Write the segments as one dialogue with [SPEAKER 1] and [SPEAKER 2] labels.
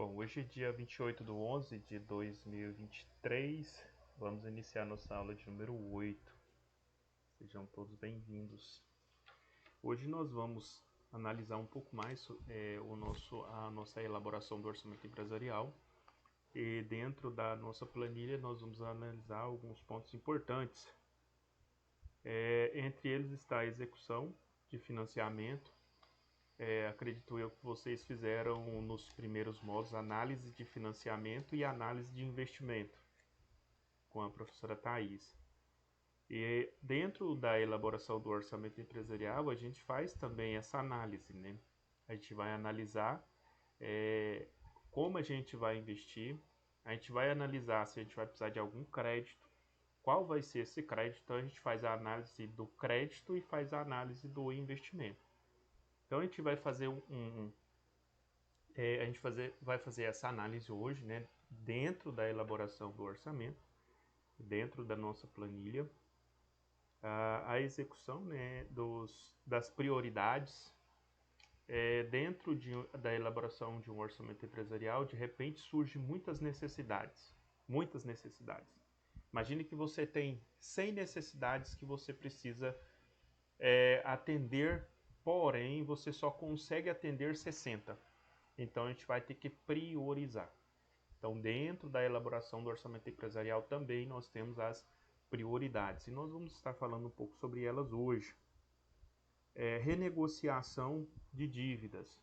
[SPEAKER 1] Bom, hoje é dia 28/11/2023, vamos iniciar nossa aula de número 8. Sejam todos bem-vindos. Hoje nós vamos analisar um pouco mais a nossa elaboração do orçamento empresarial e dentro da nossa planilha nós vamos analisar alguns pontos importantes. Entre eles está a execução de financiamento. Acredito eu que vocês fizeram nos primeiros módulos análise de financiamento e análise de investimento com a professora Thais. E dentro da elaboração do orçamento empresarial a gente faz também essa análise, né? A gente vai analisar como a gente vai investir, a gente vai analisar se a gente vai precisar de algum crédito, qual vai ser esse crédito, então a gente faz a análise do crédito e faz a análise do investimento. Então a gente vai fazer vai fazer essa análise hoje, né, dentro da elaboração do orçamento, dentro da nossa planilha, a execução, né, das prioridades. Dentro da elaboração de um orçamento empresarial, de repente surgem muitas necessidades. Muitas necessidades. Imagine que você tem 100 necessidades que você precisa atender, porém você só consegue atender 60. Então a gente vai ter que priorizar. Então, dentro da elaboração do orçamento empresarial também nós temos as prioridades e nós vamos estar falando um pouco sobre elas hoje. Renegociação de dívidas.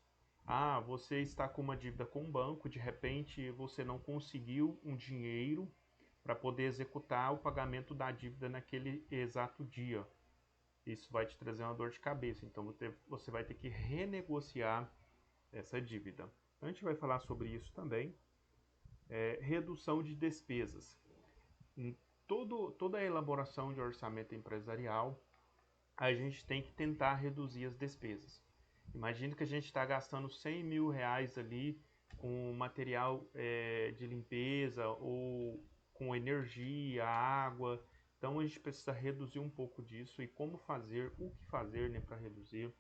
[SPEAKER 1] Você está com uma dívida com um banco, de repente você não conseguiu um dinheiro para poder executar o pagamento da dívida naquele exato dia. Isso vai te trazer uma dor de cabeça, então você vai ter que renegociar essa dívida. Então, a gente vai falar sobre isso também. Redução de despesas. Em toda a elaboração de orçamento empresarial, a gente tem que tentar reduzir as despesas. Imagina que a gente está gastando 100 mil reais ali com material de limpeza ou com energia, água. Então a gente precisa reduzir um pouco disso e como fazer, o que fazer, né, para reduzir.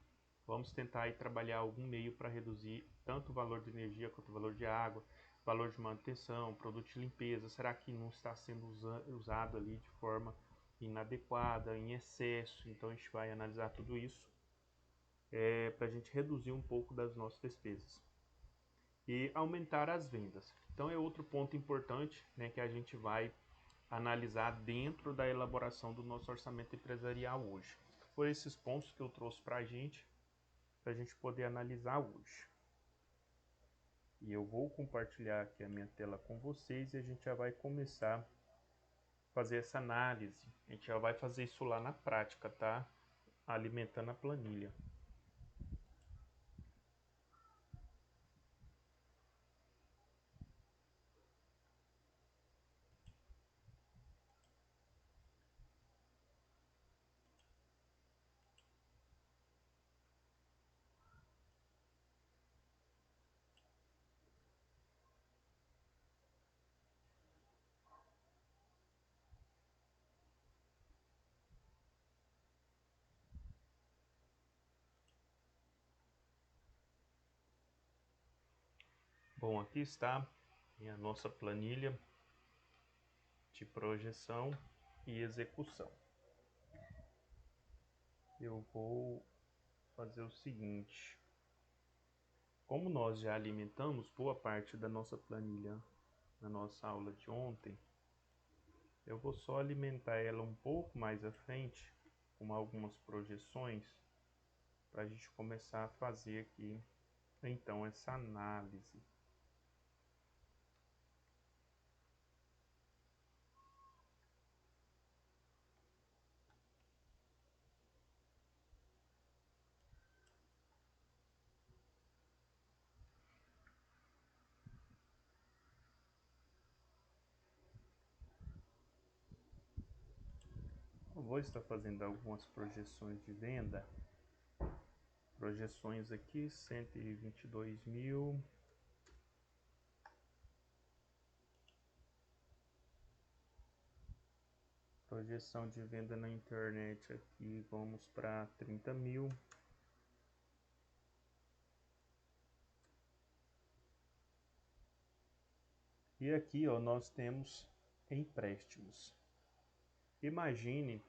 [SPEAKER 1] Vamos tentar trabalhar algum meio para reduzir tanto o valor de energia quanto o valor de água, valor de manutenção, produto de limpeza. Será que não está sendo usado ali de forma inadequada, em excesso? Então a gente vai analisar tudo isso para a gente reduzir um pouco das nossas despesas. E aumentar as vendas. Então é outro ponto importante, né, que a gente vai analisar dentro da elaboração do nosso orçamento empresarial hoje. Foram esses pontos que eu trouxe para a gente poder analisar hoje. E eu vou compartilhar aqui a minha tela com vocês e a gente já vai começar a fazer essa análise. A gente já vai fazer isso lá na prática, tá? Alimentando a planilha. Bom, aqui está a nossa planilha de projeção e execução. Eu vou fazer o seguinte. Como nós já alimentamos boa parte da nossa planilha na nossa aula de ontem, eu vou só alimentar ela um pouco mais à frente com algumas projeções para a gente começar a fazer aqui então essa análise. Eu vou estar fazendo algumas projeções de venda. Projeções aqui, 122 mil. Projeção de venda na internet aqui, vamos para 30 mil. E aqui, ó, nós temos empréstimos. Imagine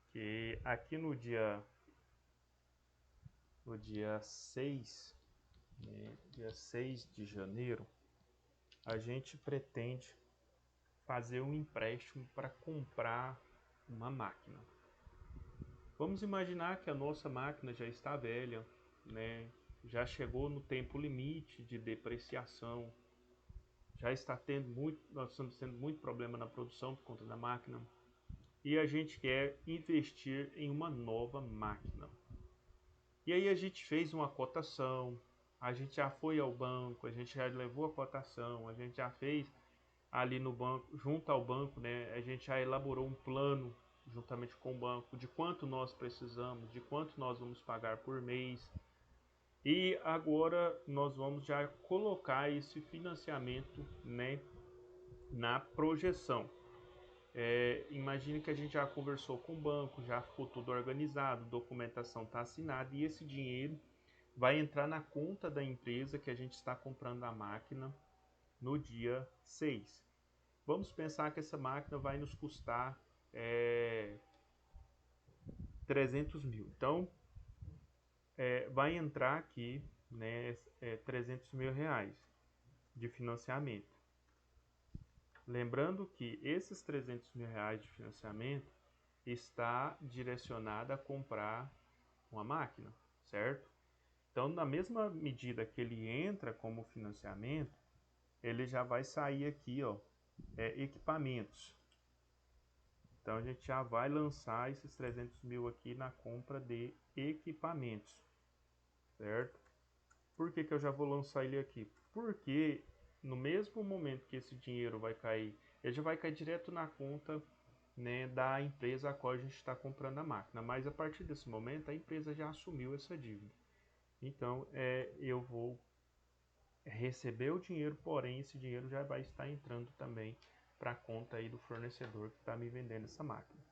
[SPEAKER 1] que aqui no dia 6, né, dia 6 de janeiro, a gente pretende fazer um empréstimo para comprar uma máquina. Vamos imaginar que a nossa máquina já está velha, né? Já chegou no tempo limite de depreciação, já está tendo nós estamos tendo muito problema na produção por conta da máquina e a gente quer investir em uma nova máquina. E aí a gente fez uma cotação, a gente já foi ao banco, a gente já levou a cotação, a gente já fez ali no banco, junto ao banco, né? A gente já elaborou um plano juntamente com o banco de quanto nós precisamos, de quanto nós vamos pagar por mês. E agora nós vamos já colocar esse financiamento, né, na projeção. Imagine que a gente já conversou com o banco, já ficou tudo organizado, documentação está assinada e esse dinheiro vai entrar na conta da empresa que a gente está comprando a máquina no dia 6. Vamos pensar que essa máquina vai nos custar 300 mil. Então, vai entrar aqui, né, 300 mil reais de financiamento. Lembrando que esses 300 mil reais de financiamento está direcionado a comprar uma máquina, certo? Então, na mesma medida que ele entra como financiamento, ele já vai sair aqui, ó, equipamentos. Então, a gente já vai lançar esses 300 mil aqui na compra de equipamentos, certo? Por que eu já vou lançar ele aqui? Porque no mesmo momento que esse dinheiro vai cair, ele já vai cair direto na conta, né, da empresa a qual a gente está comprando a máquina. Mas a partir desse momento, a empresa já assumiu essa dívida. Então, eu vou receber o dinheiro, porém esse dinheiro já vai estar entrando também para a conta aí do fornecedor que está me vendendo essa máquina.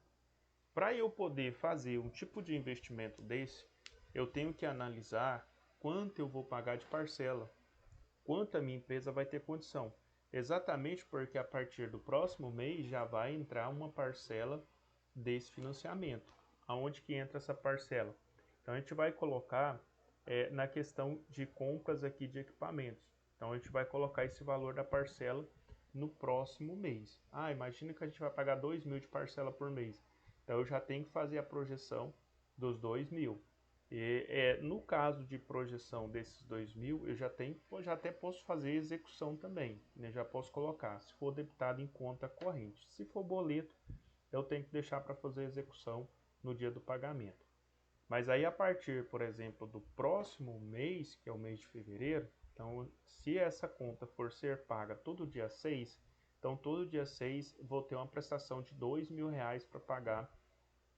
[SPEAKER 1] Para eu poder fazer um tipo de investimento desse, eu tenho que analisar quanto eu vou pagar de parcela, quanto a minha empresa vai ter condição. Exatamente porque a partir do próximo mês já vai entrar uma parcela desse financiamento. Aonde que entra essa parcela? Então a gente vai colocar na questão de compras aqui de equipamentos. Então a gente vai colocar esse valor da parcela no próximo mês. Imagina que a gente vai pagar 2 mil de parcela por mês. Então eu já tenho que fazer a projeção dos 2 mil. No caso de projeção desses 2 mil, eu já até posso fazer execução também, né? Já posso colocar, se for debitado em conta corrente. Se for boleto, eu tenho que deixar para fazer execução no dia do pagamento. Mas aí a partir, por exemplo, do próximo mês, que é o mês de fevereiro, então se essa conta for ser paga todo dia 6, então todo dia 6 vou ter uma prestação de 2 mil reais para pagar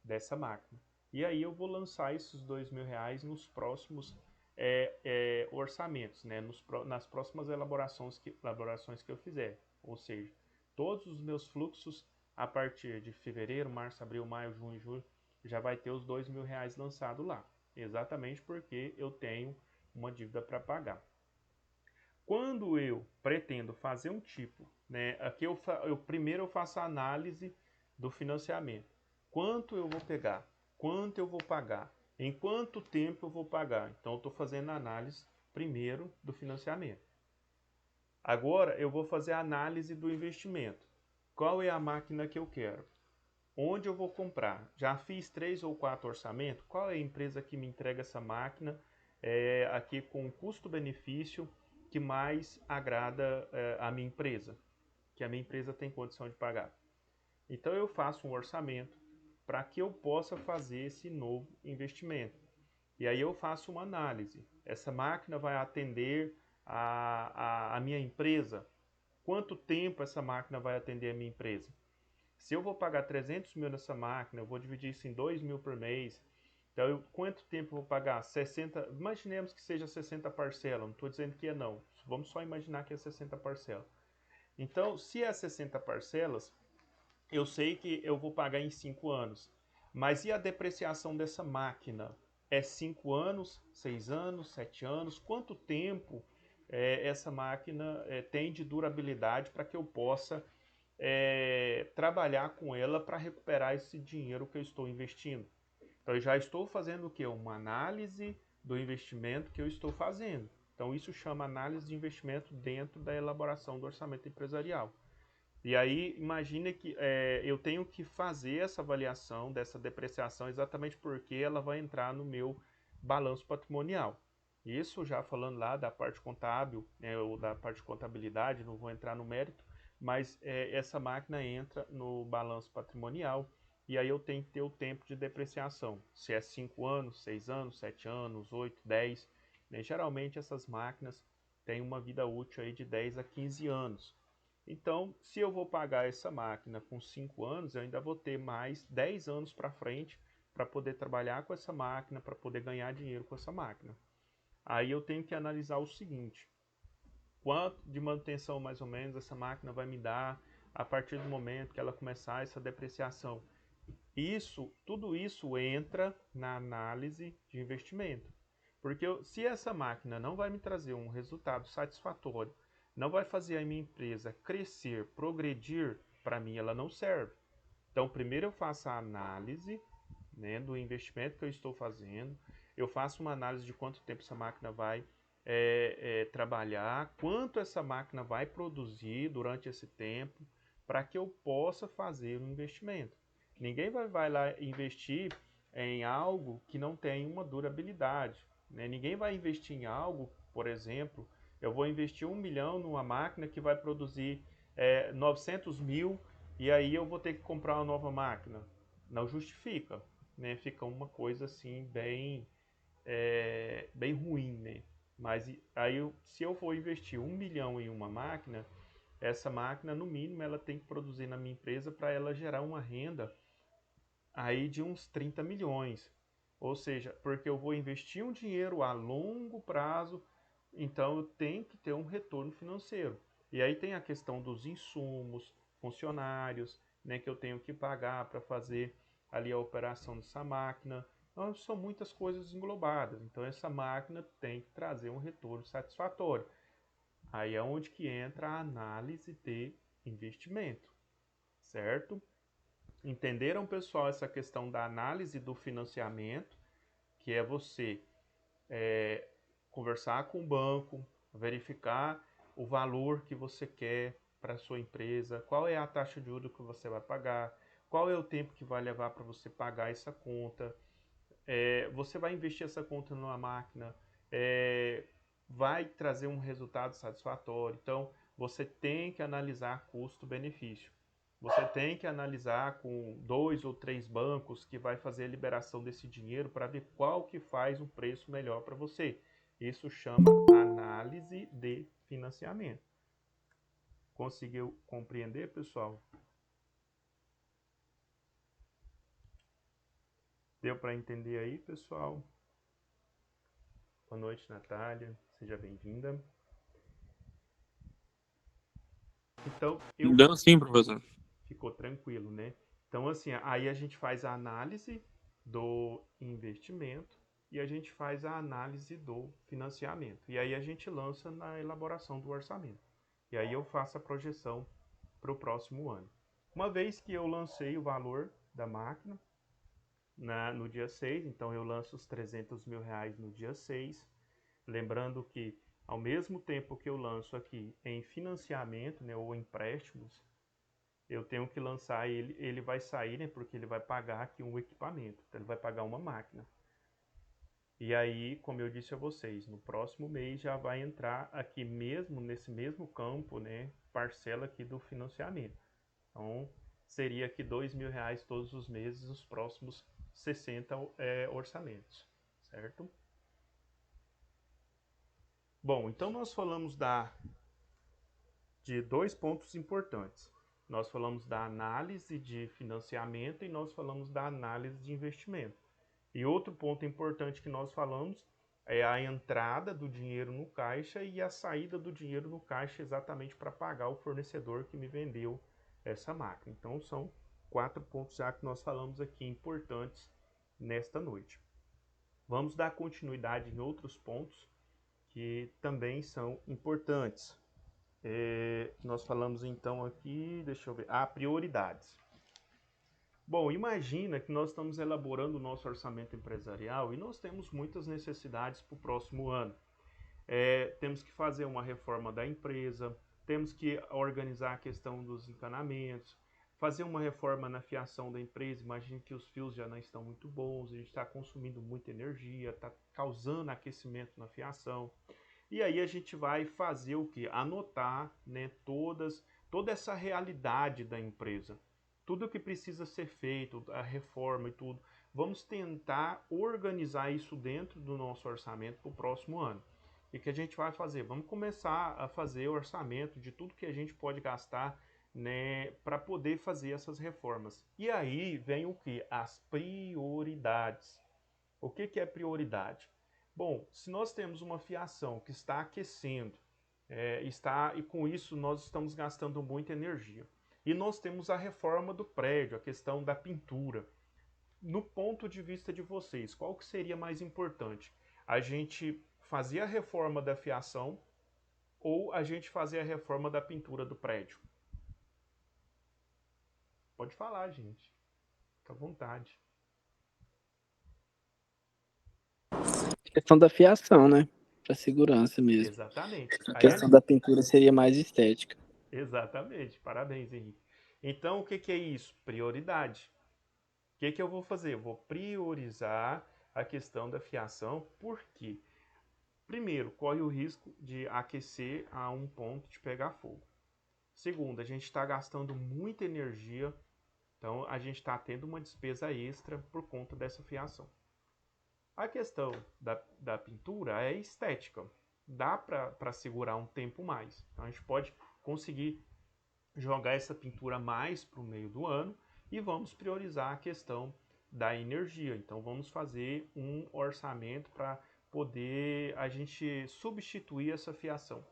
[SPEAKER 1] dessa máquina. E aí eu vou lançar esses 2 mil reais nos próximos orçamentos, né? Nas próximas elaborações que eu fizer. Ou seja, todos os meus fluxos a partir de fevereiro, março, abril, maio, junho, julho, já vai ter os 2 mil reais lançado lá. Exatamente porque eu tenho uma dívida para pagar. Quando eu pretendo fazer um tipo, né? Aqui primeiro eu faço a análise do financiamento. Quanto eu vou pegar? Quanto eu vou pagar? Em quanto tempo eu vou pagar? Então eu estou fazendo a análise primeiro do financiamento. Agora eu vou fazer a análise do investimento. Qual é a máquina que eu quero? Onde eu vou comprar? Já fiz 3 ou 4 orçamentos? Qual é a empresa que me entrega essa máquina aqui com custo-benefício que mais agrada a minha empresa? Que a minha empresa tem condição de pagar. Então eu faço um orçamento para que eu possa fazer esse novo investimento. E aí eu faço uma análise. Essa máquina vai atender a minha empresa? Quanto tempo essa máquina vai atender a minha empresa? Se eu vou pagar 300 mil nessa máquina, eu vou dividir isso em 2 mil por mês. Então, quanto tempo eu vou pagar? 60, imaginemos que seja 60 parcelas, não estou dizendo que é não. Vamos só imaginar que é 60 parcelas. Então, se é 60 parcelas, eu sei que eu vou pagar em 5 anos. Mas e a depreciação dessa máquina? É 5 anos, 6 anos, 7 anos? Quanto tempo essa máquina tem de durabilidade para que eu possa trabalhar com ela para recuperar esse dinheiro que eu estou investindo. Então eu já estou fazendo o quê? Uma análise do investimento que eu estou fazendo. Então isso chama análise de investimento dentro da elaboração do orçamento empresarial. E aí imagine que eu tenho que fazer essa avaliação dessa depreciação exatamente porque ela vai entrar no meu balanço patrimonial. Isso já falando lá da parte contábil, né, ou da parte de contabilidade, não vou entrar no mérito, mas essa máquina entra no balanço patrimonial e aí eu tenho que ter o tempo de depreciação. Se é 5 anos, 6 anos, 7 anos, 8, 10. Né? Geralmente essas máquinas têm uma vida útil aí de 10 a 15 anos. Então, se eu vou pagar essa máquina com 5 anos, eu ainda vou ter mais 10 anos para frente para poder trabalhar com essa máquina, para poder ganhar dinheiro com essa máquina. Aí eu tenho que analisar o seguinte: quanto de manutenção mais ou menos essa máquina vai me dar a partir do momento que ela começar essa depreciação. Tudo isso entra na análise de investimento. Porque se essa máquina não vai me trazer um resultado satisfatório, não vai fazer a minha empresa crescer, progredir, para mim ela não serve. Então, primeiro eu faço a análise, né, do investimento que eu estou fazendo, eu faço uma análise de quanto tempo essa máquina vai trabalhar, quanto essa máquina vai produzir durante esse tempo, para que eu possa fazer um investimento. Ninguém vai lá investir em algo que não tem uma durabilidade. Né? Ninguém vai investir em algo, por exemplo, eu vou investir 1 milhão numa máquina que vai produzir 900 mil e aí eu vou ter que comprar uma nova máquina. Não justifica, né? Fica uma coisa assim bem ruim, né? Mas aí se eu for investir 1 milhão em uma máquina, essa máquina no mínimo ela tem que produzir na minha empresa para ela gerar uma renda aí de uns 30 milhões. Ou seja, porque eu vou investir um dinheiro a longo prazo, então eu tenho que ter um retorno financeiro. E aí tem a questão dos insumos, funcionários, né, que eu tenho que pagar para fazer ali a operação dessa máquina. Então, são muitas coisas englobadas. Então essa máquina tem que trazer um retorno satisfatório. Aí é onde que entra a análise de investimento, certo? Entenderam, pessoal, essa questão da análise do financiamento, que é você conversar com o banco, verificar o valor que você quer para a sua empresa, qual é a taxa de juros que você vai pagar, qual é o tempo que vai levar para você pagar essa conta, você vai investir essa conta numa máquina, vai trazer um resultado satisfatório. Então, você tem que analisar custo-benefício. Você tem que analisar com 2 ou 3 bancos que vai fazer a liberação desse dinheiro para ver qual que faz um preço melhor para você. Isso chama análise de financiamento. Conseguiu compreender, pessoal? Deu para entender aí, pessoal? Boa noite, Natália. Seja bem-vinda. Então,
[SPEAKER 2] Dando sim, professor.
[SPEAKER 1] ficou tranquilo, né? Então, assim, aí a gente faz a análise do investimento e a gente faz a análise do financiamento. E aí a gente lança na elaboração do orçamento. E aí eu faço a projeção para o próximo ano. Uma vez que eu lancei o valor da máquina no dia 6, então eu lanço os 300 mil reais no dia 6. Lembrando que ao mesmo tempo que eu lanço aqui em financiamento, né, ou empréstimos, eu tenho que lançar ele vai sair, né, porque ele vai pagar aqui um equipamento, então ele vai pagar uma máquina. E aí, como eu disse a vocês, no próximo mês já vai entrar aqui mesmo, nesse mesmo campo, né, parcela aqui do financiamento. Então, seria aqui R$ 2.000 todos os meses, os próximos 60 orçamentos, certo? Bom, então nós falamos de 2 pontos importantes. Nós falamos da análise de financiamento e nós falamos da análise de investimento. E outro ponto importante que nós falamos é a entrada do dinheiro no caixa e a saída do dinheiro no caixa exatamente para pagar o fornecedor que me vendeu essa máquina. Então são 4 pontos já que nós falamos aqui importantes nesta noite. Vamos dar continuidade em outros pontos que também são importantes. Nós falamos então aqui, deixa eu ver, prioridades. Bom, imagina que nós estamos elaborando o nosso orçamento empresarial e nós temos muitas necessidades para o próximo ano. Temos que fazer uma reforma da empresa, temos que organizar a questão dos encanamentos, fazer uma reforma na fiação da empresa. Imagine que os fios já não estão muito bons, a gente está consumindo muita energia, está causando aquecimento na fiação. E aí a gente vai fazer o que? Anotar, né, toda essa realidade da empresa. Tudo que precisa ser feito, a reforma e tudo. Vamos tentar organizar isso dentro do nosso orçamento para o próximo ano. O que a gente vai fazer? Vamos começar a fazer o orçamento de tudo que a gente pode gastar, né, para poder fazer essas reformas. E aí vem o que? As prioridades. O que é prioridade? Bom, se nós temos uma fiação que está aquecendo, e com isso nós estamos gastando muita energia. E nós temos a reforma do prédio, a questão da pintura. No ponto de vista de vocês, qual que seria mais importante? A gente fazer a reforma da fiação ou a gente fazer a reforma da pintura do prédio? Pode falar, gente. Fica à vontade.
[SPEAKER 2] Questão da fiação, né? Para segurança mesmo.
[SPEAKER 1] Exatamente.
[SPEAKER 2] A questão da pintura seria mais estética.
[SPEAKER 1] Exatamente. Parabéns, Henrique. Então, o que é isso? Prioridade. O que eu vou fazer? Eu vou priorizar a questão da fiação, porque, primeiro, corre o risco de aquecer a um ponto de pegar fogo. Segundo, a gente está gastando muita energia, então a gente está tendo uma despesa extra por conta dessa fiação. A questão da pintura é estética, dá para segurar um tempo mais. Então a gente pode conseguir jogar essa pintura mais para o meio do ano e vamos priorizar a questão da energia. Então vamos fazer um orçamento para poder a gente substituir essa fiação.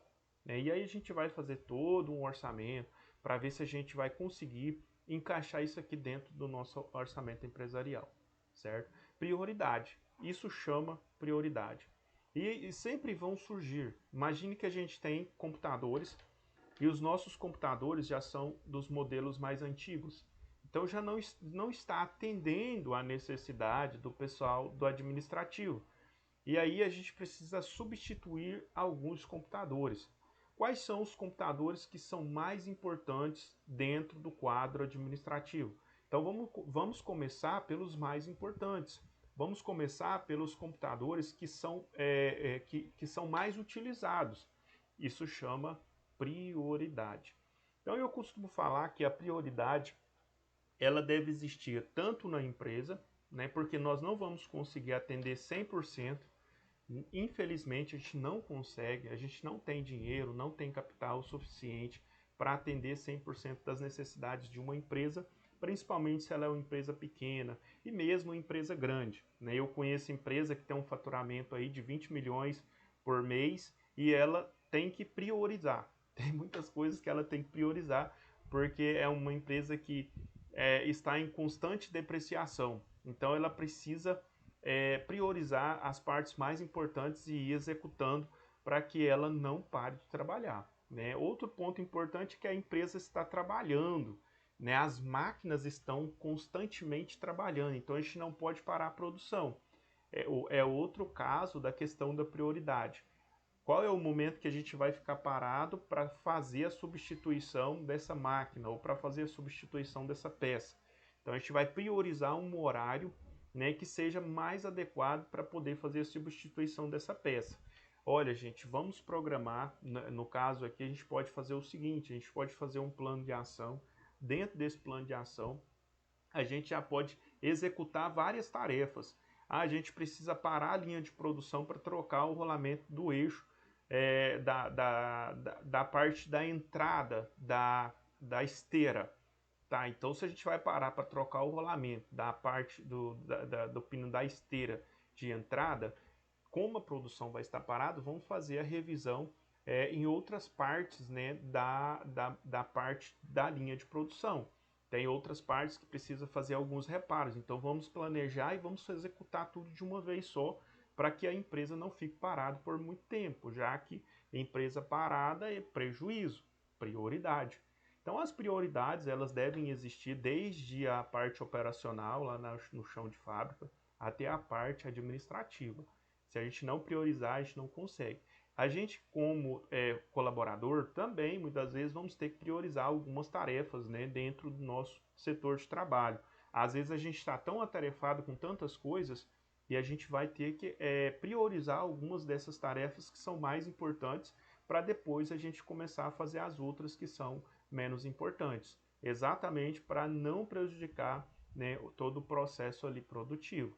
[SPEAKER 1] E aí a gente vai fazer todo um orçamento para ver se a gente vai conseguir encaixar isso aqui dentro do nosso orçamento empresarial, certo? Prioridade. Isso chama prioridade. E sempre vão surgir. Imagine que a gente tem computadores e os nossos computadores já são dos modelos mais antigos. Então já não está atendendo à necessidade do pessoal do administrativo. E aí a gente precisa substituir alguns computadores. Quais são os computadores que são mais importantes dentro do quadro administrativo? Então vamos começar pelos mais importantes. Vamos começar pelos computadores que são mais utilizados. Isso chama prioridade. Então eu costumo falar que a prioridade ela deve existir tanto na empresa, né, porque nós não vamos conseguir atender 100%. Infelizmente a gente não consegue, a gente não tem dinheiro, não tem capital suficiente para atender 100% das necessidades de uma empresa, principalmente se ela é uma empresa pequena e mesmo uma empresa grande. Eu conheço empresa que tem um faturamento aí de 20 milhões por mês e ela tem que priorizar. Tem muitas coisas que ela tem que priorizar porque é uma empresa que está em constante depreciação. Então ela precisa priorizar as partes mais importantes e ir executando para que ela não pare de trabalhar. Outro ponto importante é que a empresa está trabalhando, as máquinas estão constantemente trabalhando, então a gente não pode parar a produção. É outro caso da questão da prioridade. Qual é o momento que a gente vai ficar parado para fazer a substituição dessa máquina ou para fazer a substituição dessa peça? Então a gente vai priorizar um horário, que seja mais adequado para poder fazer a substituição dessa peça. Olha, gente, vamos programar, no caso aqui a gente pode fazer o seguinte, a gente pode fazer um plano de ação. Dentro desse plano de ação, a gente já pode executar várias tarefas. A gente precisa parar a linha de produção para trocar o rolamento do eixo da parte da entrada da esteira. Tá, então se a gente vai parar para trocar o rolamento da parte do pino da esteira de entrada, como a produção vai estar parada, vamos fazer a revisão em outras partes, da parte da linha de produção. Tem outras partes que precisa fazer alguns reparos, então vamos planejar e vamos executar tudo de uma vez só, para que a empresa não fique parada por muito tempo, já que empresa parada é prejuízo, prioridade. Então as prioridades elas devem existir desde a parte operacional lá no chão de fábrica até a parte administrativa. Se a gente não priorizar, a gente não consegue. A gente, como colaborador, também muitas vezes vamos ter que priorizar algumas tarefas, né, dentro do nosso setor de trabalho. Às vezes a gente está tão atarefado com tantas coisas e a gente vai ter que priorizar algumas dessas tarefas que são mais importantes para depois a gente começar a fazer as outras que são menos importantes, exatamente para não prejudicar, né, todo o processo ali produtivo.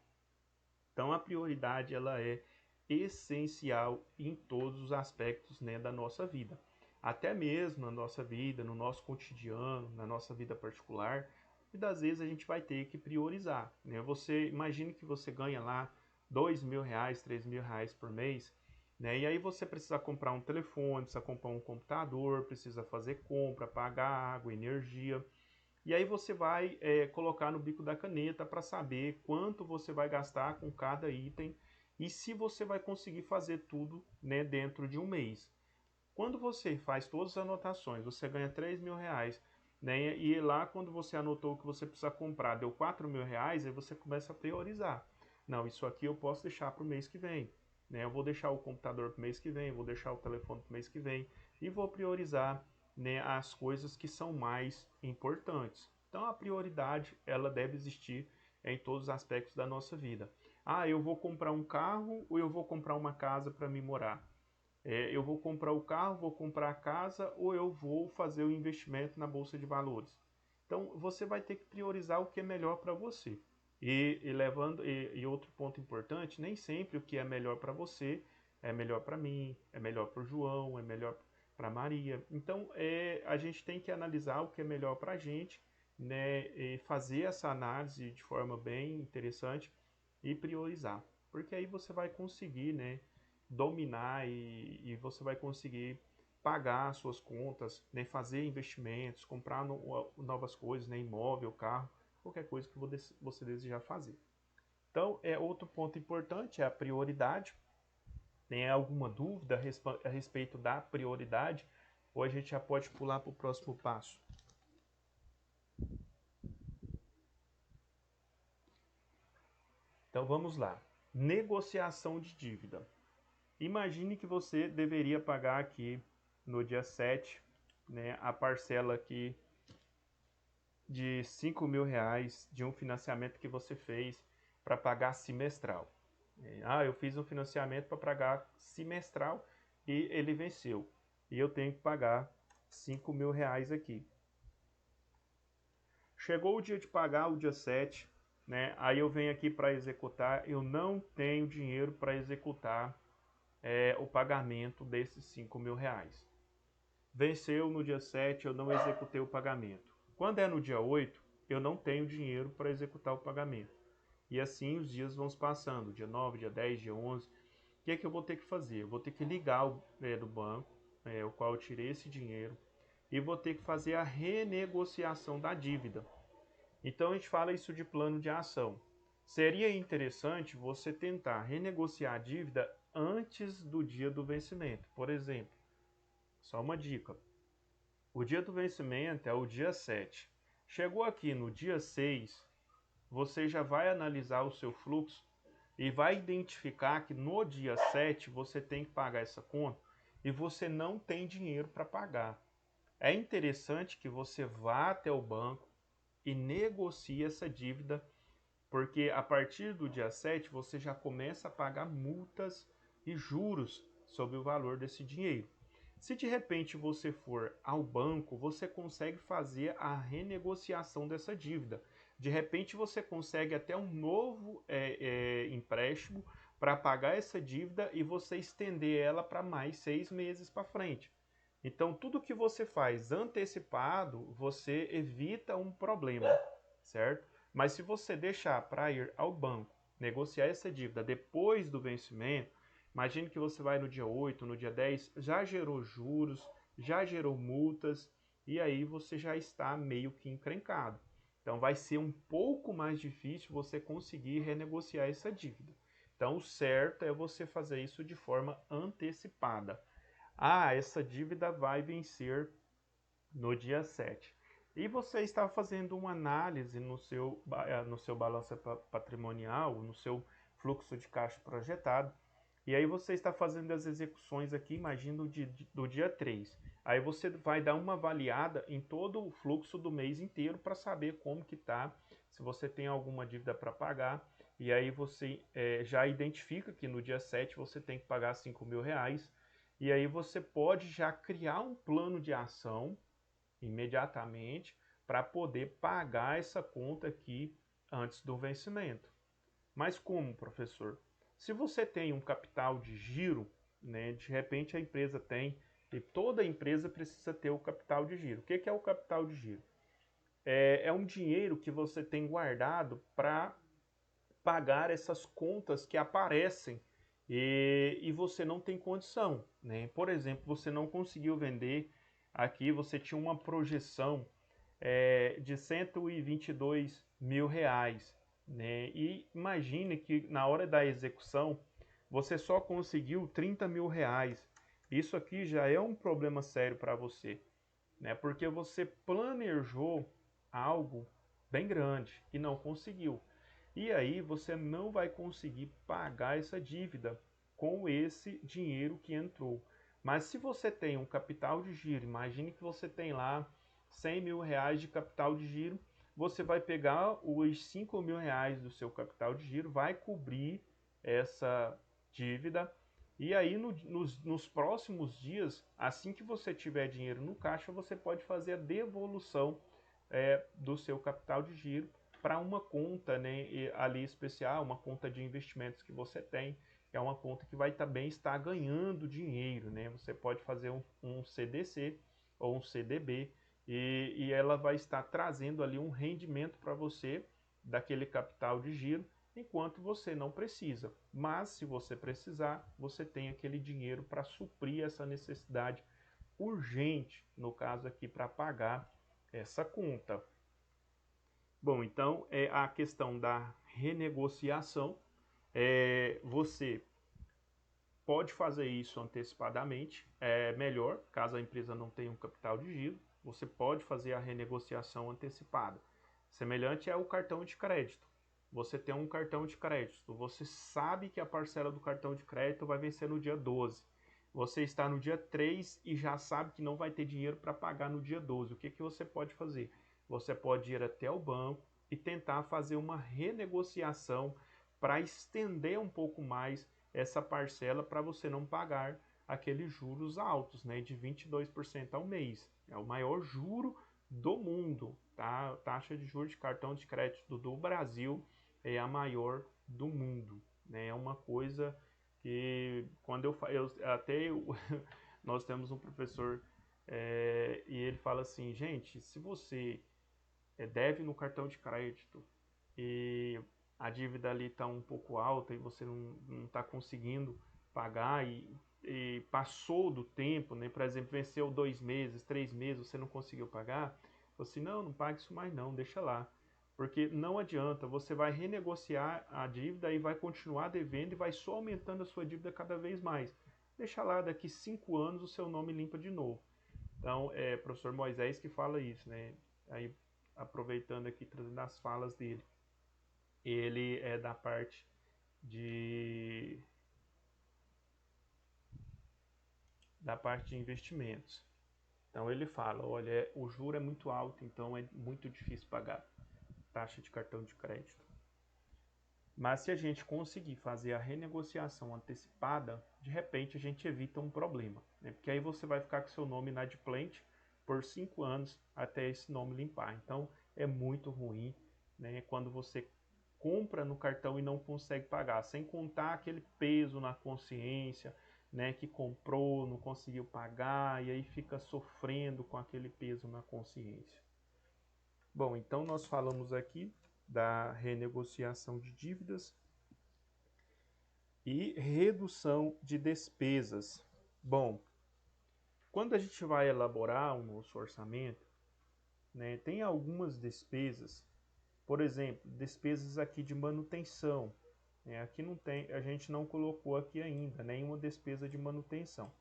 [SPEAKER 1] Então a prioridade ela é essencial em todos os aspectos, né, da nossa vida. Até mesmo na nossa vida, no nosso cotidiano, na nossa vida particular, e das vezes a gente vai ter que priorizar, né? Você imagine que você ganha lá R$ 2.000, R$ 3.000 por mês, né? E aí você precisa comprar um telefone, precisa comprar um computador, precisa fazer compra, pagar água, energia. E aí você vai colocar no bico da caneta para saber quanto você vai gastar com cada item e se você vai conseguir fazer tudo, né, dentro de um mês. Quando você faz todas as anotações, você ganha R$ 3.000, né, e lá quando você anotou o que você precisa comprar, deu R$ 4.000, aí você começa a priorizar. Não, isso aqui eu posso deixar para o mês que vem. Né, eu vou deixar o computador para o mês que vem, vou deixar o telefone para o mês que vem e vou priorizar, né, as coisas que são mais importantes. Então a prioridade ela deve existir em todos os aspectos da nossa vida. Ah, eu vou comprar um carro ou eu vou comprar uma casa para me morar? Eu vou comprar o carro, vou comprar a casa ou eu vou fazer o investimento na bolsa de valores. Então você vai ter que priorizar o que é melhor para você. E outro ponto importante, nem sempre o que é melhor para você é melhor para mim, é melhor para o João, é melhor para Maria. Então a gente tem que analisar o que é melhor para a gente, né, e fazer essa análise de forma bem interessante e priorizar, porque aí você vai conseguir, né, dominar e você vai conseguir pagar suas contas, né, fazer investimentos, comprar novas coisas, né, imóvel, carro, qualquer coisa que você desejar fazer. Então, outro ponto importante é a prioridade. Tem alguma dúvida a respeito da prioridade? Ou a gente já pode pular para o próximo passo? Então vamos lá. Negociação de dívida. Imagine que você deveria pagar aqui no dia 7, né, a parcela aqui de R$ 5.000 de um financiamento que você fez para pagar semestral. Eu fiz um financiamento para pagar semestral e ele venceu. E eu tenho que pagar R$ 5.000 aqui. Chegou o dia de pagar, o dia 7, né? Aí eu venho aqui para executar, eu não tenho dinheiro para executar o pagamento desses R$ 5.000. Venceu no dia 7, eu não executei o pagamento. Quando é no dia 8, eu não tenho dinheiro para executar o pagamento. E assim os dias vão se passando, dia 9, dia 10, dia 11. O que é que eu vou ter que fazer? Eu vou ter que ligar do banco, o qual eu tirei esse dinheiro, e vou ter que fazer a renegociação da dívida. Então a gente fala isso de plano de ação. Seria interessante você tentar renegociar a dívida antes do dia do vencimento. Por exemplo, só uma dica. O dia do vencimento é o dia 7. Chegou aqui no dia 6, você já vai analisar o seu fluxo e vai identificar que no dia 7 você tem que pagar essa conta e você não tem dinheiro para pagar. É interessante que você vá até o banco e negocie essa dívida, porque a partir do dia 7 você já começa a pagar multas e juros sobre o valor desse dinheiro. Se de repente você for ao banco, você consegue fazer a renegociação dessa dívida. De repente você consegue até um novo empréstimo para pagar essa dívida e você estender ela para mais 6 meses para frente. Então tudo que você faz antecipado, você evita um problema, certo? Mas se você deixar para ir ao banco, negociar essa dívida depois do vencimento, imagine que você vai no dia 8, no dia 10, já gerou juros, já gerou multas, e aí você já está meio que encrencado. Então vai ser um pouco mais difícil você conseguir renegociar essa dívida. Então, o certo é você fazer isso de forma antecipada. Ah, essa dívida vai vencer no dia 7. E você está fazendo uma análise no seu balanço patrimonial, no seu fluxo de caixa projetado, e aí você está fazendo as execuções aqui, imagina do dia 3. Aí você vai dar uma avaliada em todo o fluxo do mês inteiro para saber como que está, se você tem alguma dívida para pagar, e aí você já identifica que no dia 7 você tem que pagar R$ 5.000, e aí você pode já criar um plano de ação imediatamente para poder pagar essa conta aqui antes do vencimento. Mas como, professor? Se você tem um capital de giro, né, de repente a empresa tem, e toda empresa precisa ter o capital de giro. O que é o capital de giro? É um dinheiro que você tem guardado para pagar essas contas que aparecem e você não tem condição, né? Por exemplo, você não conseguiu vender aqui, você tinha uma projeção de R$ 122.000, né? E imagine que na hora da execução você só conseguiu R$ 30.000. Isso aqui já é um problema sério para você, né? Porque você planejou algo bem grande e não conseguiu. E aí você não vai conseguir pagar essa dívida com esse dinheiro que entrou. Mas se você tem um capital de giro, imagine que você tem lá R$ 100.000 de capital de giro, você vai pegar os R$ 5.000 do seu capital de giro, vai cobrir essa dívida, e aí nos próximos dias, assim que você tiver dinheiro no caixa, você pode fazer a devolução do seu capital de giro para uma conta, né, ali especial, uma conta de investimentos que você tem, que é uma conta que vai também estar ganhando dinheiro, né? Você pode fazer um CDC ou um CDB e ela vai estar trazendo ali um rendimento para você daquele capital de giro, enquanto você não precisa. Mas se você precisar, você tem aquele dinheiro para suprir essa necessidade urgente, no caso aqui para pagar essa conta. Bom, então é a questão da renegociação. Você pode fazer isso antecipadamente, é melhor, caso a empresa não tenha um capital de giro, você pode fazer a renegociação antecipada. Semelhante é o cartão de crédito. Você tem um cartão de crédito, você sabe que a parcela do cartão de crédito vai vencer no dia 12. Você está no dia 3 e já sabe que não vai ter dinheiro para pagar no dia 12. O que você pode fazer? Você pode ir até o banco e tentar fazer uma renegociação para estender um pouco mais essa parcela para você não pagar aqueles juros altos, né, de 22% ao mês. É o maior juro do mundo, tá? A taxa de juros de cartão de crédito do Brasil é a maior do mundo, né? É uma coisa que quando nós temos um professor e ele fala assim, gente, se você deve no cartão de crédito e a dívida ali está um pouco alta e você não está conseguindo pagar e passou do tempo, né? Por exemplo, venceu 2 meses, 3 meses, você não conseguiu pagar, você não pague isso mais não, deixa lá. Porque não adianta, você vai renegociar a dívida e vai continuar devendo e vai só aumentando a sua dívida cada vez mais. Deixa lá, daqui 5 anos o seu nome limpa de novo. Então, é professor Moisés que fala isso, né? Aí, aproveitando aqui, trazendo as falas dele. Ele é da parte de investimentos. Então ele fala, olha, o juro é muito alto, então é muito difícil pagar taxa de cartão de crédito. Mas se a gente conseguir fazer a renegociação antecipada, de repente a gente evita um problema, né? Porque aí você vai ficar com seu nome inadimplente por 5 anos até esse nome limpar. Então é muito ruim, né, quando você compra no cartão e não consegue pagar, sem contar aquele peso na consciência, né, que comprou, não conseguiu pagar e aí fica sofrendo com aquele peso na consciência. Bom, então nós falamos aqui da renegociação de dívidas e redução de despesas. Bom, quando a gente vai elaborar o nosso orçamento, né, tem algumas despesas, por exemplo, despesas aqui de manutenção, Aqui não tem, a gente não colocou aqui ainda nenhuma despesa de manutenção.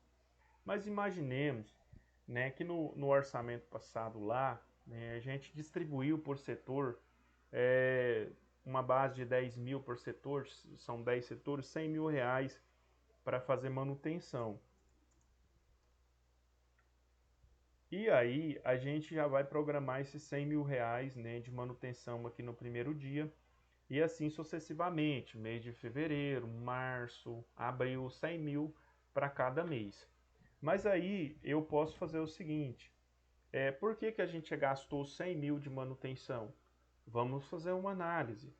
[SPEAKER 1] Mas imaginemos, né, que no orçamento passado lá, né, a gente distribuiu por setor uma base de 10 mil por setor, são 10 setores, 100 mil reais para fazer manutenção. E aí a gente já vai programar esses 100 mil reais, né, de manutenção aqui no primeiro dia, e assim sucessivamente, mês de fevereiro, março, abril, 100 mil para cada mês. Mas aí eu posso fazer o seguinte, por que que a gente gastou 100 mil de manutenção? Vamos fazer uma análise.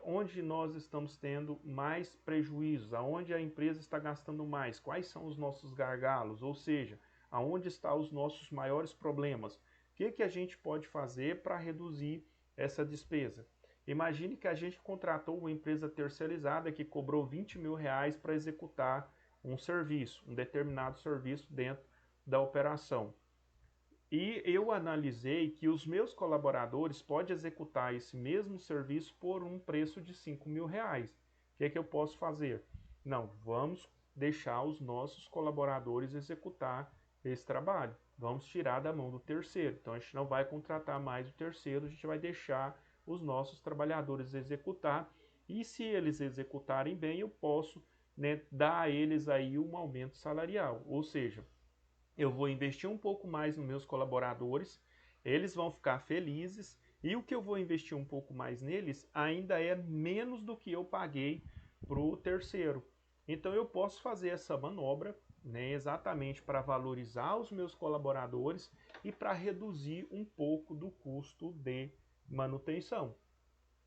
[SPEAKER 1] Onde nós estamos tendo mais prejuízos, aonde a empresa está gastando mais, quais são os nossos gargalos, ou seja, aonde estão os nossos maiores problemas, o que que a gente pode fazer para reduzir essa despesa. Imagine que a gente contratou uma empresa terceirizada que cobrou 20 mil reais para executar um serviço, um determinado serviço dentro da operação. E eu analisei que os meus colaboradores podem executar esse mesmo serviço por um preço de 5 mil reais. O que é que eu posso fazer? Não, vamos deixar os nossos colaboradores executar esse trabalho. Vamos tirar da mão do terceiro. Então a gente não vai contratar mais o terceiro, a gente vai deixar os nossos trabalhadores executar. E se eles executarem bem, eu posso, né, dar a eles aí um aumento salarial. Ou seja, eu vou investir um pouco mais nos meus colaboradores, eles vão ficar felizes e o que eu vou investir um pouco mais neles ainda é menos do que eu paguei para o terceiro. Então eu posso fazer essa manobra, né, exatamente para valorizar os meus colaboradores e para reduzir um pouco do custo de manutenção.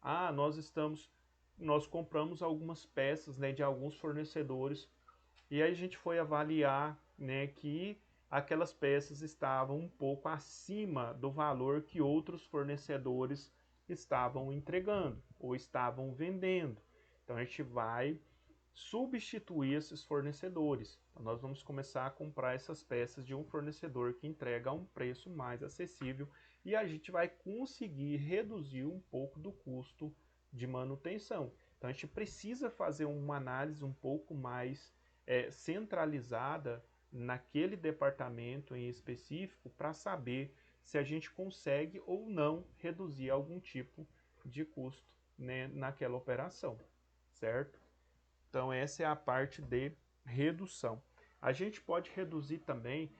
[SPEAKER 1] Ah, nós compramos algumas peças, né, de alguns fornecedores e aí a gente foi avaliar, né, que aquelas peças estavam um pouco acima do valor que outros fornecedores estavam entregando ou estavam vendendo. Então a gente vai substituir esses fornecedores. Então nós vamos começar a comprar essas peças de um fornecedor que entrega a um preço mais acessível e a gente vai conseguir reduzir um pouco do custo de manutenção. Então a gente precisa fazer uma análise um pouco mais centralizada naquele departamento em específico para saber se a gente consegue ou não reduzir algum tipo de custo, né, naquela operação, certo? Então essa é a parte de redução. A gente pode reduzir também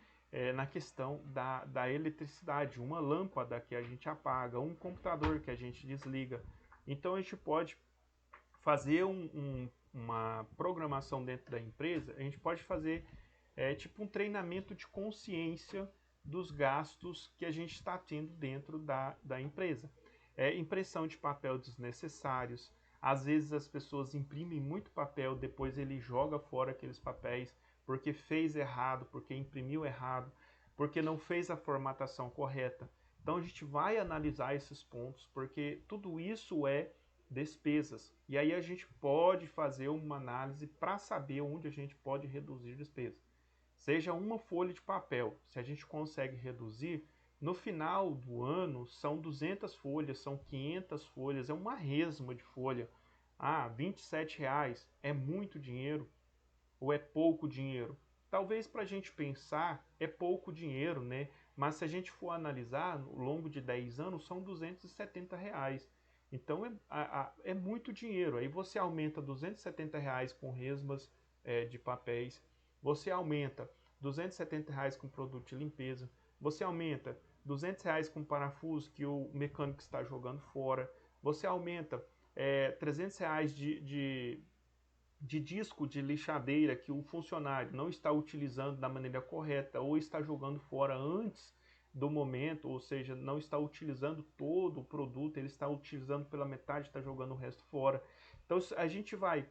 [SPEAKER 1] na questão da eletricidade, uma lâmpada que a gente apaga, um computador que a gente desliga. Então a gente pode fazer uma programação dentro da empresa, a gente pode fazer tipo um treinamento de consciência dos gastos que a gente está tendo dentro da empresa. Impressão de papel desnecessários, às vezes as pessoas imprimem muito papel, depois ele joga fora aqueles papéis porque fez errado, porque imprimiu errado, porque não fez a formatação correta. Então a gente vai analisar esses pontos, porque tudo isso é despesas. E aí a gente pode fazer uma análise para saber onde a gente pode reduzir despesas. Seja uma folha de papel, se a gente consegue reduzir, no final do ano são 200 folhas, são 500 folhas, é uma resma de folha. Ah, R$ 27 é muito dinheiro ou é pouco dinheiro? Talvez para a gente pensar é pouco dinheiro, né? Mas se a gente for analisar, ao longo de 10 anos são R$ 270. Então é muito dinheiro. Aí você aumenta R$ 270 com resmas de papéis, você aumenta R$ 270 com produto de limpeza, você aumenta R$ 200 com parafuso que o mecânico está jogando fora, você aumenta R$ 300 de disco de lixadeira que o funcionário não está utilizando da maneira correta ou está jogando fora antes do momento, ou seja, não está utilizando todo o produto, ele está utilizando pela metade, está jogando o resto fora. Então a gente vai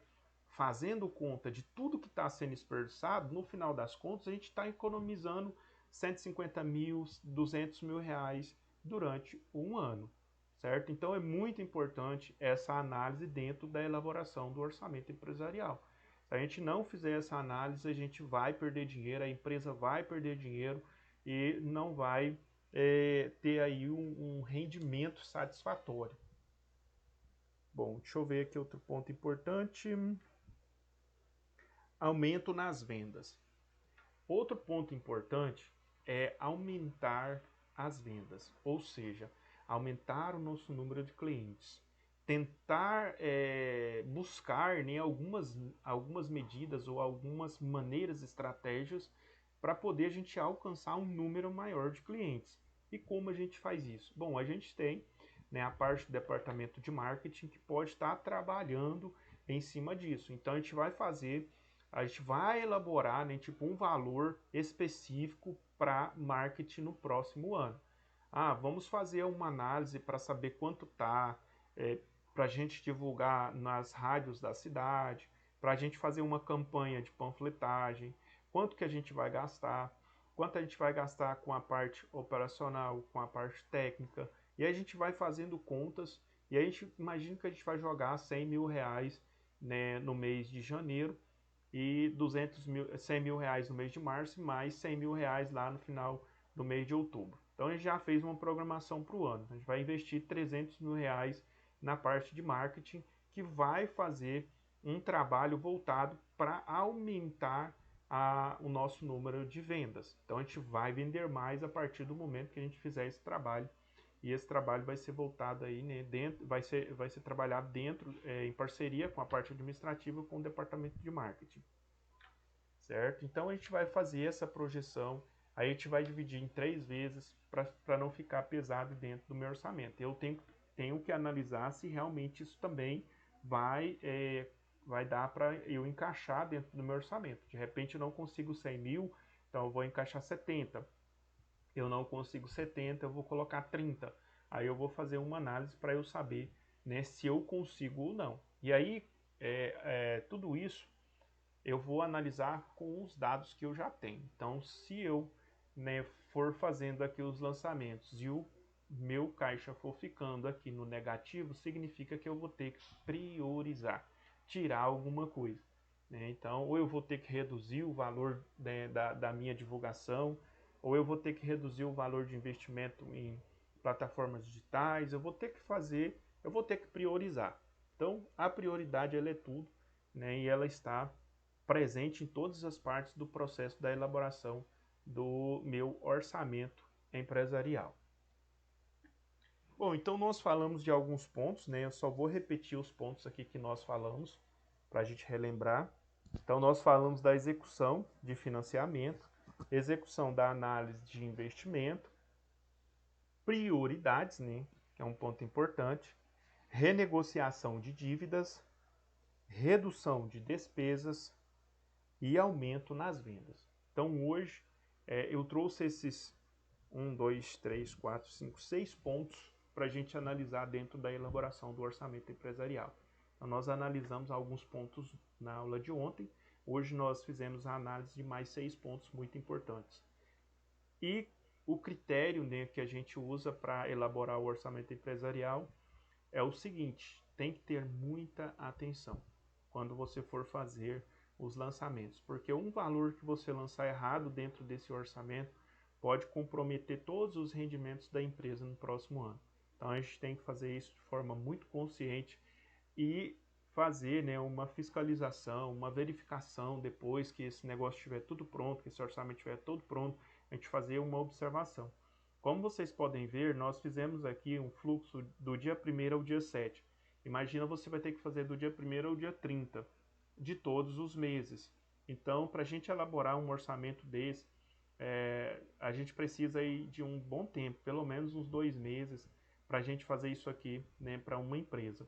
[SPEAKER 1] fazendo conta de tudo que está sendo desperdiçado, no final das contas a gente está economizando 150 mil, 200 mil reais durante um ano, certo? Então é muito importante essa análise dentro da elaboração do orçamento empresarial. Se a gente não fizer essa análise, a gente vai perder dinheiro, a empresa vai perder dinheiro e não vai ter aí um rendimento satisfatório. Bom, deixa eu ver aqui outro ponto importante. Aumento nas vendas. Outro ponto importante é aumentar as vendas, ou seja, aumentar o nosso número de clientes. Tentar buscar, né, algumas medidas ou algumas maneiras, estratégias para poder a gente alcançar um número maior de clientes. E como a gente faz isso? Bom, a gente tem, né, a parte do departamento de marketing que pode estar trabalhando em cima disso. Então a gente vai elaborar, né, tipo um valor específico para marketing no próximo ano. Ah, vamos fazer uma análise para saber quanto tá, para a gente divulgar nas rádios da cidade, para a gente fazer uma campanha de panfletagem, quanto que a gente vai gastar, quanto a gente vai gastar com a parte operacional, com a parte técnica, e aí a gente vai fazendo contas, e aí a gente imagina que a gente vai jogar 100 mil reais, né, no mês de janeiro, e 100 mil reais no mês de março, e mais 100 mil reais lá no final do mês de outubro. Então a gente já fez uma programação para o ano. A gente vai investir 300 mil reais na parte de marketing, que vai fazer um trabalho voltado para aumentar o nosso número de vendas. Então a gente vai vender mais a partir do momento que a gente fizer esse trabalho. E esse trabalho vai ser voltado aí, né, vai ser trabalhado dentro, em parceria com a parte administrativa, com o departamento de marketing, certo? Então a gente vai fazer essa projeção, aí a gente vai dividir em 3 vezes para não ficar pesado dentro do meu orçamento. Eu tenho que analisar se realmente isso também vai dar para eu encaixar dentro do meu orçamento. De repente eu não consigo 100 mil, então eu vou encaixar 70. Eu não consigo 70, eu vou colocar 30. Aí eu vou fazer uma análise para eu saber, né, se eu consigo ou não. E aí, tudo isso eu vou analisar com os dados que eu já tenho. Então, se eu, né, for fazendo aqui os lançamentos e o meu caixa for ficando aqui no negativo, significa que eu vou ter que priorizar, tirar alguma coisa, né? Então, ou eu vou ter que reduzir o valor, né, da minha divulgação, ou eu vou ter que reduzir o valor de investimento em plataformas digitais, eu vou ter que priorizar. Então, a prioridade ela é tudo, né, e ela está presente em todas as partes do processo da elaboração do meu orçamento empresarial. Bom, então nós falamos de alguns pontos, né? Eu só vou repetir os pontos aqui que nós falamos para a gente relembrar. Então nós falamos da execução de financiamento, execução da análise de investimento, prioridades, né? Que é um ponto importante, renegociação de dívidas, redução de despesas e aumento nas vendas. Então hoje eu trouxe esses 6 pontos para a gente analisar dentro da elaboração do orçamento empresarial. Então, nós analisamos alguns pontos na aula de ontem, hoje nós fizemos a análise de mais 6 pontos muito importantes. E o critério, né, que a gente usa para elaborar o orçamento empresarial é o seguinte: tem que ter muita atenção quando você for fazer os lançamentos, porque um valor que você lançar errado dentro desse orçamento pode comprometer todos os rendimentos da empresa no próximo ano. Então a gente tem que fazer isso de forma muito consciente e fazer, né, uma fiscalização, uma verificação depois que esse negócio estiver tudo pronto, que esse orçamento estiver todo pronto, a gente fazer uma observação. Como vocês podem ver, nós fizemos aqui um fluxo do dia 1º ao dia 7. Imagina, você vai ter que fazer do dia 1º ao dia 30 de todos os meses. Então, para a gente elaborar um orçamento desse, a gente precisa aí de um bom tempo, pelo menos uns 2 meses, para a gente fazer isso aqui, né, para uma empresa.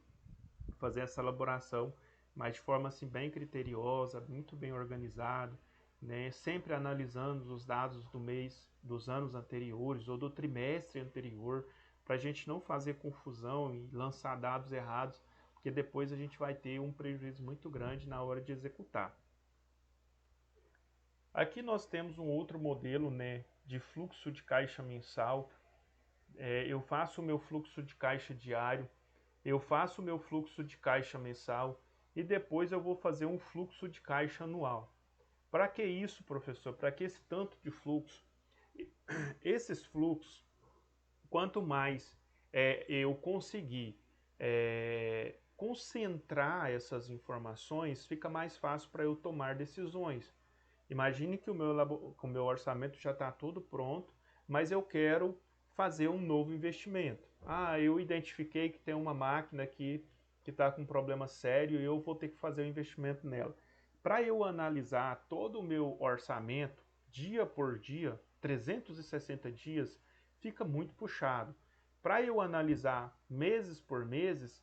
[SPEAKER 1] Fazer essa elaboração, mas de forma assim bem criteriosa, muito bem organizado, né, sempre analisando os dados do mês, dos anos anteriores ou do trimestre anterior, para a gente não fazer confusão e lançar dados errados, porque depois a gente vai ter um prejuízo muito grande na hora de executar. Aqui nós temos um outro modelo, né, de fluxo de caixa mensal. Eu faço o meu fluxo de caixa diário, eu faço o meu fluxo de caixa mensal e depois eu vou fazer um fluxo de caixa anual. Para que isso, professor? Para que esse tanto de fluxo? Esses fluxos, quanto mais eu conseguir concentrar essas informações, fica mais fácil para eu tomar decisões. Imagine que o meu orçamento já está todo pronto, mas eu quero fazer um novo investimento. Ah, eu identifiquei que tem uma máquina aqui que está com um problema sério e eu vou ter que fazer um investimento nela. Para eu analisar todo o meu orçamento, dia por dia, 360 dias, fica muito puxado. Para eu analisar meses por meses,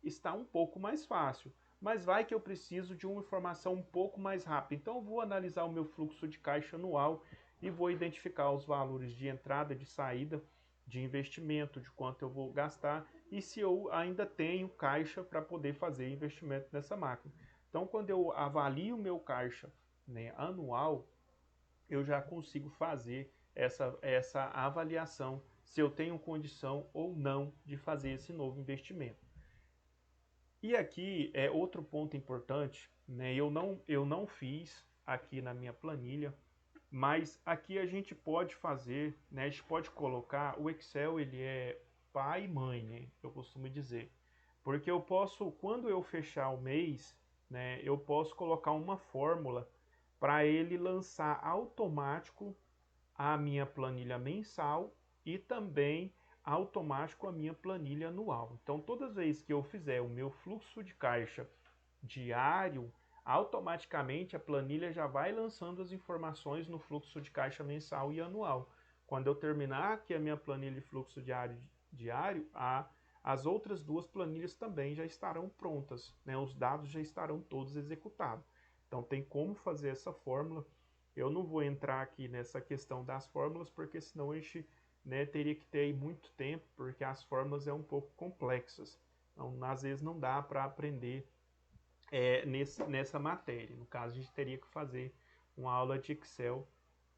[SPEAKER 1] está um pouco mais fácil. Mas vai que eu preciso de uma informação um pouco mais rápida. Então eu vou analisar o meu fluxo de caixa anual e vou identificar os valores de entrada, de saída, de investimento, de quanto eu vou gastar e se eu ainda tenho caixa para poder fazer investimento nessa máquina. Então quando eu avalio o meu caixa, né, anual, eu já consigo fazer essa avaliação se eu tenho condição ou não de fazer esse novo investimento. E aqui é outro ponto importante, né? Eu não fiz aqui na minha planilha, mas aqui a gente pode fazer, né? A gente pode colocar, o Excel ele é pai e mãe, né? Eu costumo dizer. Porque eu posso, quando eu fechar o mês, né? Eu posso colocar uma fórmula para ele lançar automático a minha planilha mensal e também automático a minha planilha anual. Então, todas as vezes que eu fizer o meu fluxo de caixa diário, automaticamente a planilha já vai lançando as informações no fluxo de caixa mensal e anual. Quando eu terminar aqui a minha planilha de fluxo diário, as outras duas planilhas também já estarão prontas, né? Os dados já estarão todos executados. Então tem como fazer essa fórmula. Eu não vou entrar aqui nessa questão das fórmulas, porque senão a gente, né, teria que ter aí muito tempo, porque as fórmulas é um pouco complexas. Então, às vezes não dá para aprender nessa matéria. No caso, a gente teria que fazer uma aula de Excel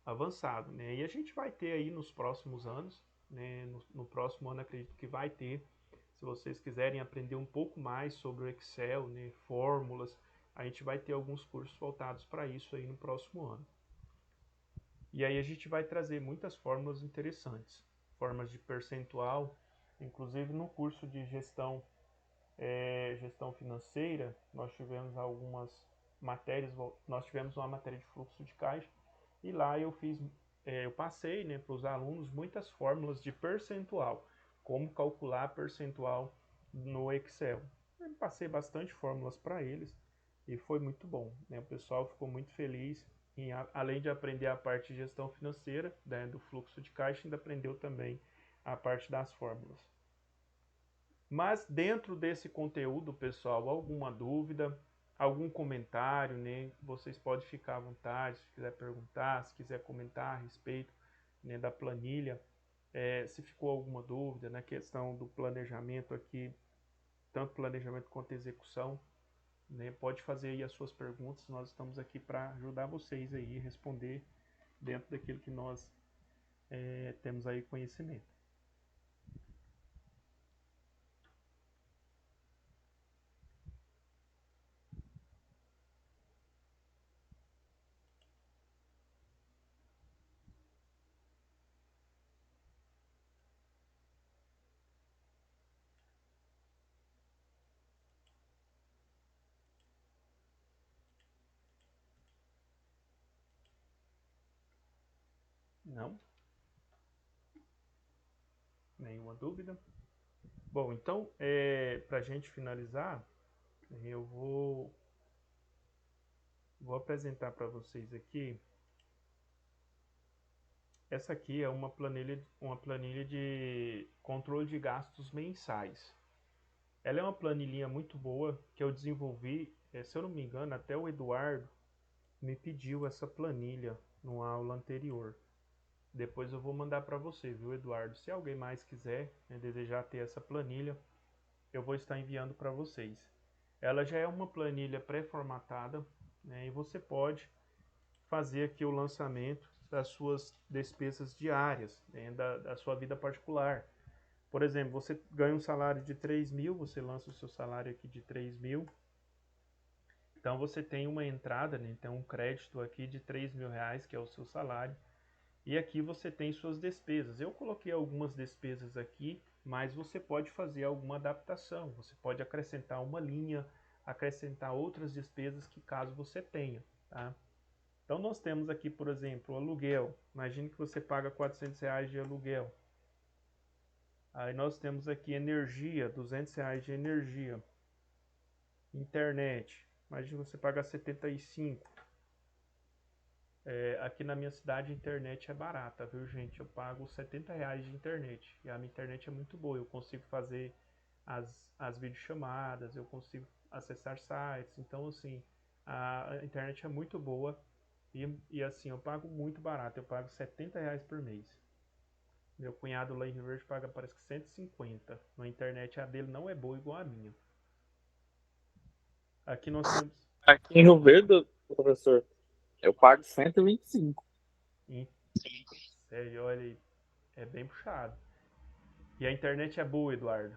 [SPEAKER 1] avançado, né? E a gente vai ter aí nos próximos anos, né? No próximo ano acredito que vai ter. Se vocês quiserem aprender um pouco mais sobre o Excel, né, fórmulas, a gente vai ter alguns cursos voltados para isso aí no próximo ano. E aí a gente vai trazer muitas fórmulas interessantes, formas de percentual, inclusive no curso de gestão financeira, nós tivemos algumas matérias, nós tivemos uma matéria de fluxo de caixa e lá eu passei, né, para os alunos muitas fórmulas de percentual, como calcular percentual no Excel. Eu passei bastante fórmulas para eles e foi muito bom, né? O pessoal ficou muito feliz em, além de aprender a parte de gestão financeira, né, do fluxo de caixa, ainda aprendeu também a parte das fórmulas. Mas dentro desse conteúdo, pessoal, alguma dúvida, algum comentário, né? Vocês podem ficar à vontade, se quiser perguntar, se quiser comentar a respeito, né, da planilha. Se ficou alguma dúvida na questão do planejamento aqui, tanto planejamento quanto execução, né? Pode fazer aí as suas perguntas, nós estamos aqui para ajudar vocês aí a responder dentro daquilo que nós temos aí conhecimento. Não? Nenhuma dúvida? Bom, então, para a gente finalizar, eu vou apresentar para vocês aqui. Essa aqui é uma planilha de controle de gastos mensais. Ela é uma planilhinha muito boa que eu desenvolvi, se eu não me engano, até o Eduardo me pediu essa planilha numa aula anterior. Depois eu vou mandar para você, viu, Eduardo? Se alguém mais quiser, né, desejar ter essa planilha, eu vou estar enviando para vocês. Ela já é uma planilha pré-formatada, né, e você pode fazer aqui o lançamento das suas despesas diárias, né, da sua vida particular. Por exemplo, você ganha um salário de 3 mil, você lança o seu salário aqui de 3 mil. Então você tem uma entrada, né, então um crédito aqui de 3 mil reais, que é o seu salário. E aqui você tem suas despesas. Eu coloquei algumas despesas aqui mas você pode fazer alguma adaptação, você pode acrescentar uma linha, acrescentar outras despesas que caso você tenha, tá? Então nós temos aqui, por exemplo, o aluguel. Imagine que você paga R$ 400 de aluguel. Aí nós temos aqui energia, R$ 200 de energia. Internet, imagine você paga 75. Aqui na minha cidade a internet é barata, viu gente? Eu pago R$ 70 de internet. E a minha internet é muito boa. Eu consigo fazer as videochamadas, eu consigo acessar sites. Então, assim, a internet é muito boa. E assim, eu pago muito barato. Eu pago R$ 70 por mês. Meu cunhado lá em Rio Verde paga parece que 150. Na internet a dele não é boa igual a minha. Aqui nós temos.
[SPEAKER 3] Aqui em Rio Verde, professor, eu pago 125.
[SPEAKER 1] Sério, olha aí, é bem puxado. E a internet é boa, Eduardo.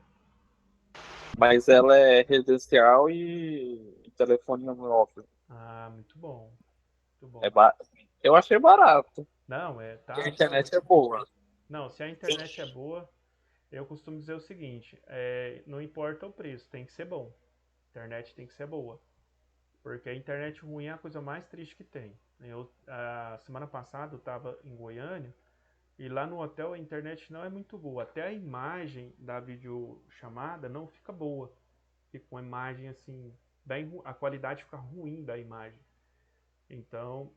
[SPEAKER 3] Mas ela é residencial e telefone móvel.
[SPEAKER 1] Ah, muito bom. Muito
[SPEAKER 3] É
[SPEAKER 1] bom.
[SPEAKER 3] ba... Eu achei barato.
[SPEAKER 1] Não,
[SPEAKER 3] E a
[SPEAKER 1] tá
[SPEAKER 3] internet é
[SPEAKER 1] ótimo.
[SPEAKER 3] boa.
[SPEAKER 1] Não, se a internet é boa, eu costumo dizer o seguinte, não importa o preço, tem que ser bom. A internet tem que ser boa. Porque a internet ruim é a coisa mais triste que tem. A semana passada eu estava em Goiânia e lá no hotel a internet não é muito boa. Até a imagem da videochamada não fica boa. Fica uma imagem assim, a qualidade fica ruim da imagem. Então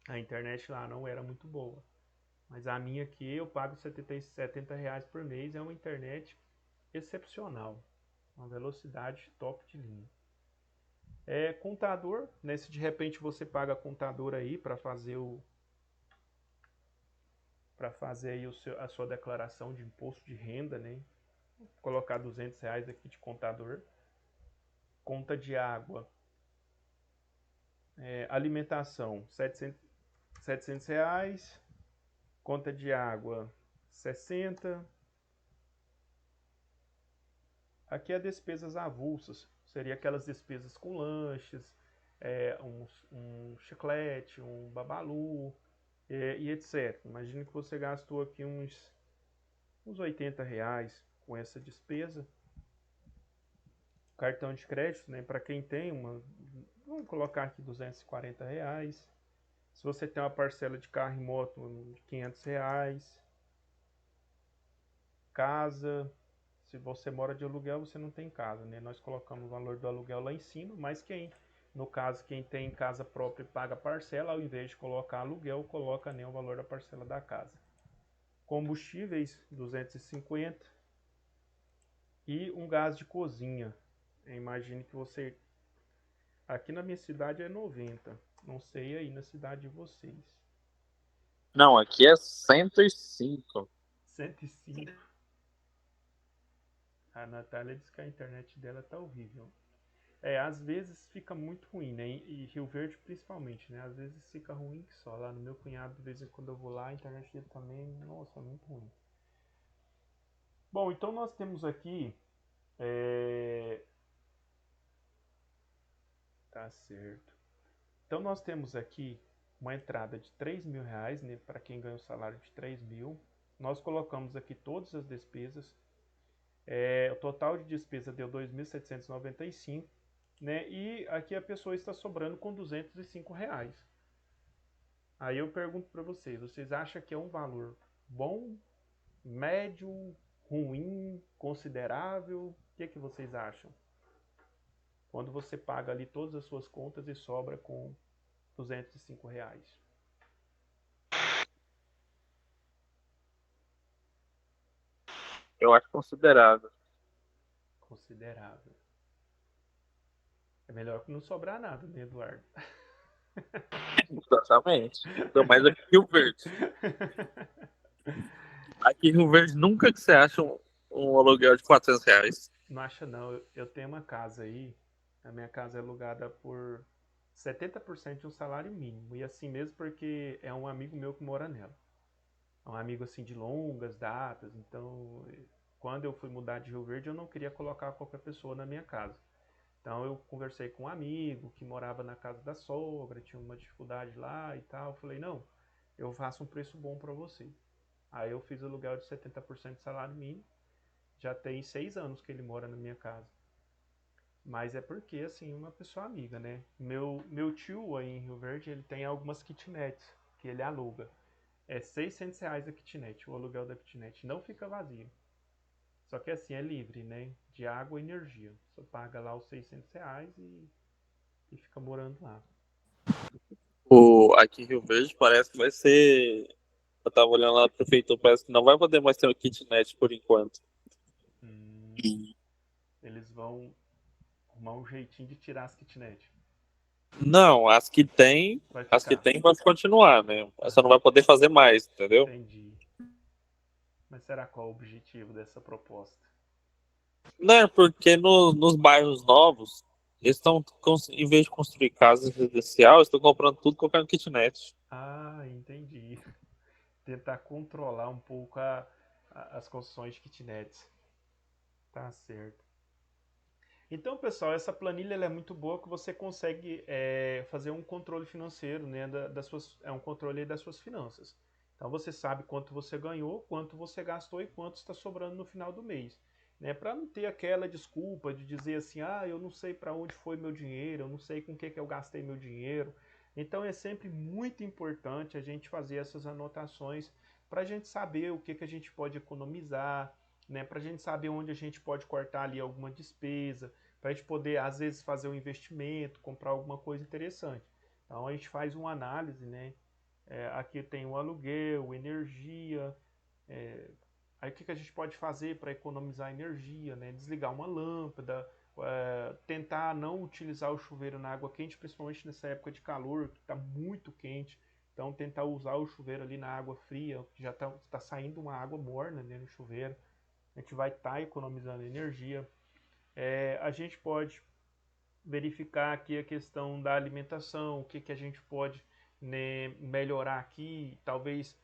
[SPEAKER 1] a internet lá não era muito boa. Mas a minha aqui eu pago R$ 70 por mês, é uma internet excepcional. Uma velocidade top de linha. Contador, né? Se de repente você paga contador aí para fazer aí a sua declaração de imposto de renda, né? Vou colocar R$ 200 aqui de contador. Conta de água, alimentação, R$ 700. Conta de água, 60. Aqui é despesas avulsas, seria aquelas despesas com lanches, um chiclete, um babalu e etc. Imagine que você gastou aqui uns R$ 80 com essa despesa. Cartão de crédito, né, para quem tem vamos colocar aqui R$ 240. Se você tem uma parcela de carro e moto de R$ 500. Casa, se você mora de aluguel, você não tem casa, né? Nós colocamos o valor do aluguel lá em cima, mas no caso, quem tem casa própria e paga parcela, ao invés de colocar aluguel, coloca, né, o valor da parcela da casa. Combustíveis, 250. E um gás de cozinha. Imagine que você... Aqui na minha cidade é 90. Não sei aí na cidade de vocês.
[SPEAKER 3] Não, aqui é 105.
[SPEAKER 1] 105. A Natália disse que a internet dela tá horrível. Às vezes fica muito ruim, né? E Rio Verde principalmente, né? Às vezes fica ruim que só. Lá no meu cunhado, de vez em quando eu vou lá, a internet dele também, nossa, é muito ruim. Bom, então nós temos aqui. Tá certo. Então nós temos aqui uma entrada de R$ 3.000, né? Para quem ganha o salário de 3.000. Nós colocamos aqui todas as despesas. O total de despesa deu 2.795, né? E aqui a pessoa está sobrando com R$ 205. Aí eu pergunto para vocês acham que é um valor bom, médio, ruim, considerável? O que vocês acham? Quando você paga ali todas as suas contas e sobra com R$ 205.
[SPEAKER 3] Eu acho considerável.
[SPEAKER 1] Considerável. É melhor que não sobrar nada, né, Eduardo?
[SPEAKER 3] Exatamente. Ainda mais aqui em Rio Verde. Aqui em Rio Verde nunca que você acha um aluguel de R$ 400.
[SPEAKER 1] Não acha não, eu tenho uma casa aí, a minha casa é alugada por 70% de um salário mínimo, e assim mesmo porque é um amigo meu que mora nela. É um amigo assim de longas datas, então quando eu fui mudar de Rio Verde eu não queria colocar qualquer pessoa na minha casa. Então eu conversei com um amigo que morava na casa da sogra, tinha uma dificuldade lá e tal, eu falei, não, eu faço um preço bom para você. Aí eu fiz aluguel de 70% de salário mínimo, Já tem 6 anos que ele mora na minha casa. Mas é porque, assim, uma pessoa amiga, né? Meu tio aí em Rio Verde, ele tem algumas kitnets que ele aluga. É R$ 600 a kitnet, o aluguel da kitnet. Não fica vazio. Só que assim, é livre, né? De água e energia. Você paga lá os R$ 600 e fica morando lá.
[SPEAKER 3] Aqui em Rio Verde parece que vai ser. Eu tava olhando lá na prefeitura, parece que não vai poder mais ter um kitnet por enquanto.
[SPEAKER 1] Hum, eles vão arrumar um jeitinho de tirar as kitnet.
[SPEAKER 3] Não,
[SPEAKER 1] Vai
[SPEAKER 3] as que
[SPEAKER 1] ficar.
[SPEAKER 3] tem vai continuar, né? Você não
[SPEAKER 1] Aham,
[SPEAKER 3] vai poder fazer mais, entendeu?
[SPEAKER 1] entendi. Mas será qual o objetivo dessa proposta?
[SPEAKER 3] Não, é porque nos bairros novos, eles estão, em vez de construir casas residenciais, estão comprando tudo e colocando kitnet.
[SPEAKER 1] Ah, entendi. Tentar controlar um pouco as construções de kitnets. Tá certo. Então, pessoal, essa planilha ela é muito boa que você consegue fazer um controle financeiro, né, é um controle das suas finanças. Então você sabe quanto você ganhou, quanto você gastou e quanto está sobrando no final do mês. Né, para não ter aquela desculpa de dizer assim, ah, eu não sei para onde foi meu dinheiro, eu não sei com que eu gastei meu dinheiro. Então é sempre muito importante a gente fazer essas anotações para a gente saber o que a gente pode economizar, né, para a gente saber onde a gente pode cortar ali alguma despesa, para a gente poder, às vezes, fazer um investimento, comprar alguma coisa interessante. Então a gente faz uma análise, né? Aqui tem o aluguel, energia, aí o que a gente pode fazer para economizar energia, né? Desligar uma lâmpada, tentar não utilizar o chuveiro na água quente, principalmente nessa época de calor, que está muito quente. Então tentar usar o chuveiro ali na água fria, que já está saindo uma água morna, né, no chuveiro. A gente vai estar economizando energia. A gente pode verificar aqui a questão da alimentação, o que a gente pode, né, melhorar aqui, talvez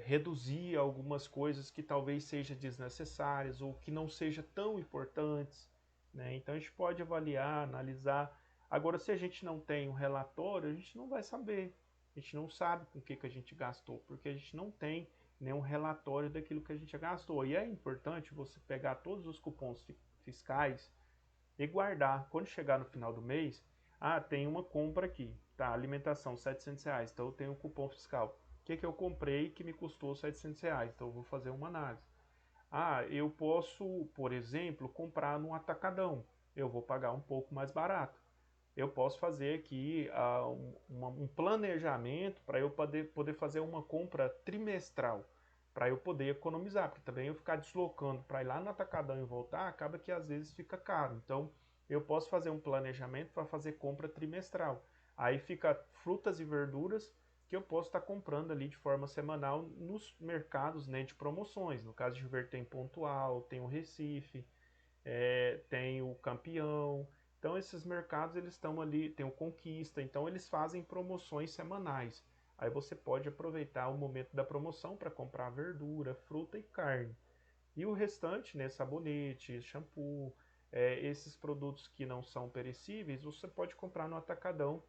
[SPEAKER 1] reduzir algumas coisas que talvez sejam desnecessárias ou que não sejam tão importantes. Né? Então a gente pode avaliar, analisar. Agora, se a gente não tem um relatório, a gente não vai saber. A gente não sabe com o que a gente gastou, porque a gente não tem nenhum relatório daquilo que a gente gastou. E é importante você pegar todos os cupons fiscais e guardar. Quando chegar no final do mês, tem uma compra aqui, tá? Alimentação, R$ 700, então eu tenho um cupom fiscal. O que eu comprei que me custou R$ 700? Então eu vou fazer uma análise. Eu posso, por exemplo, comprar no atacadão. Eu vou pagar um pouco mais barato. Eu posso fazer aqui um planejamento para eu poder fazer uma compra trimestral, para eu poder economizar, porque também eu ficar deslocando para ir lá no atacadão e voltar, acaba que às vezes fica caro. Então, eu posso fazer um planejamento para fazer compra trimestral. Aí fica frutas e verduras que eu posso estar comprando ali de forma semanal nos mercados, né, de promoções. No caso de Rio Verde tem Pontual, tem o Recife, tem o Campeão. Então esses mercados eles estão ali, tem o Conquista, então eles fazem promoções semanais. Aí você pode aproveitar o momento da promoção para comprar verdura, fruta e carne. E o restante, né, sabonete, shampoo, esses produtos que não são perecíveis, você pode comprar no atacadão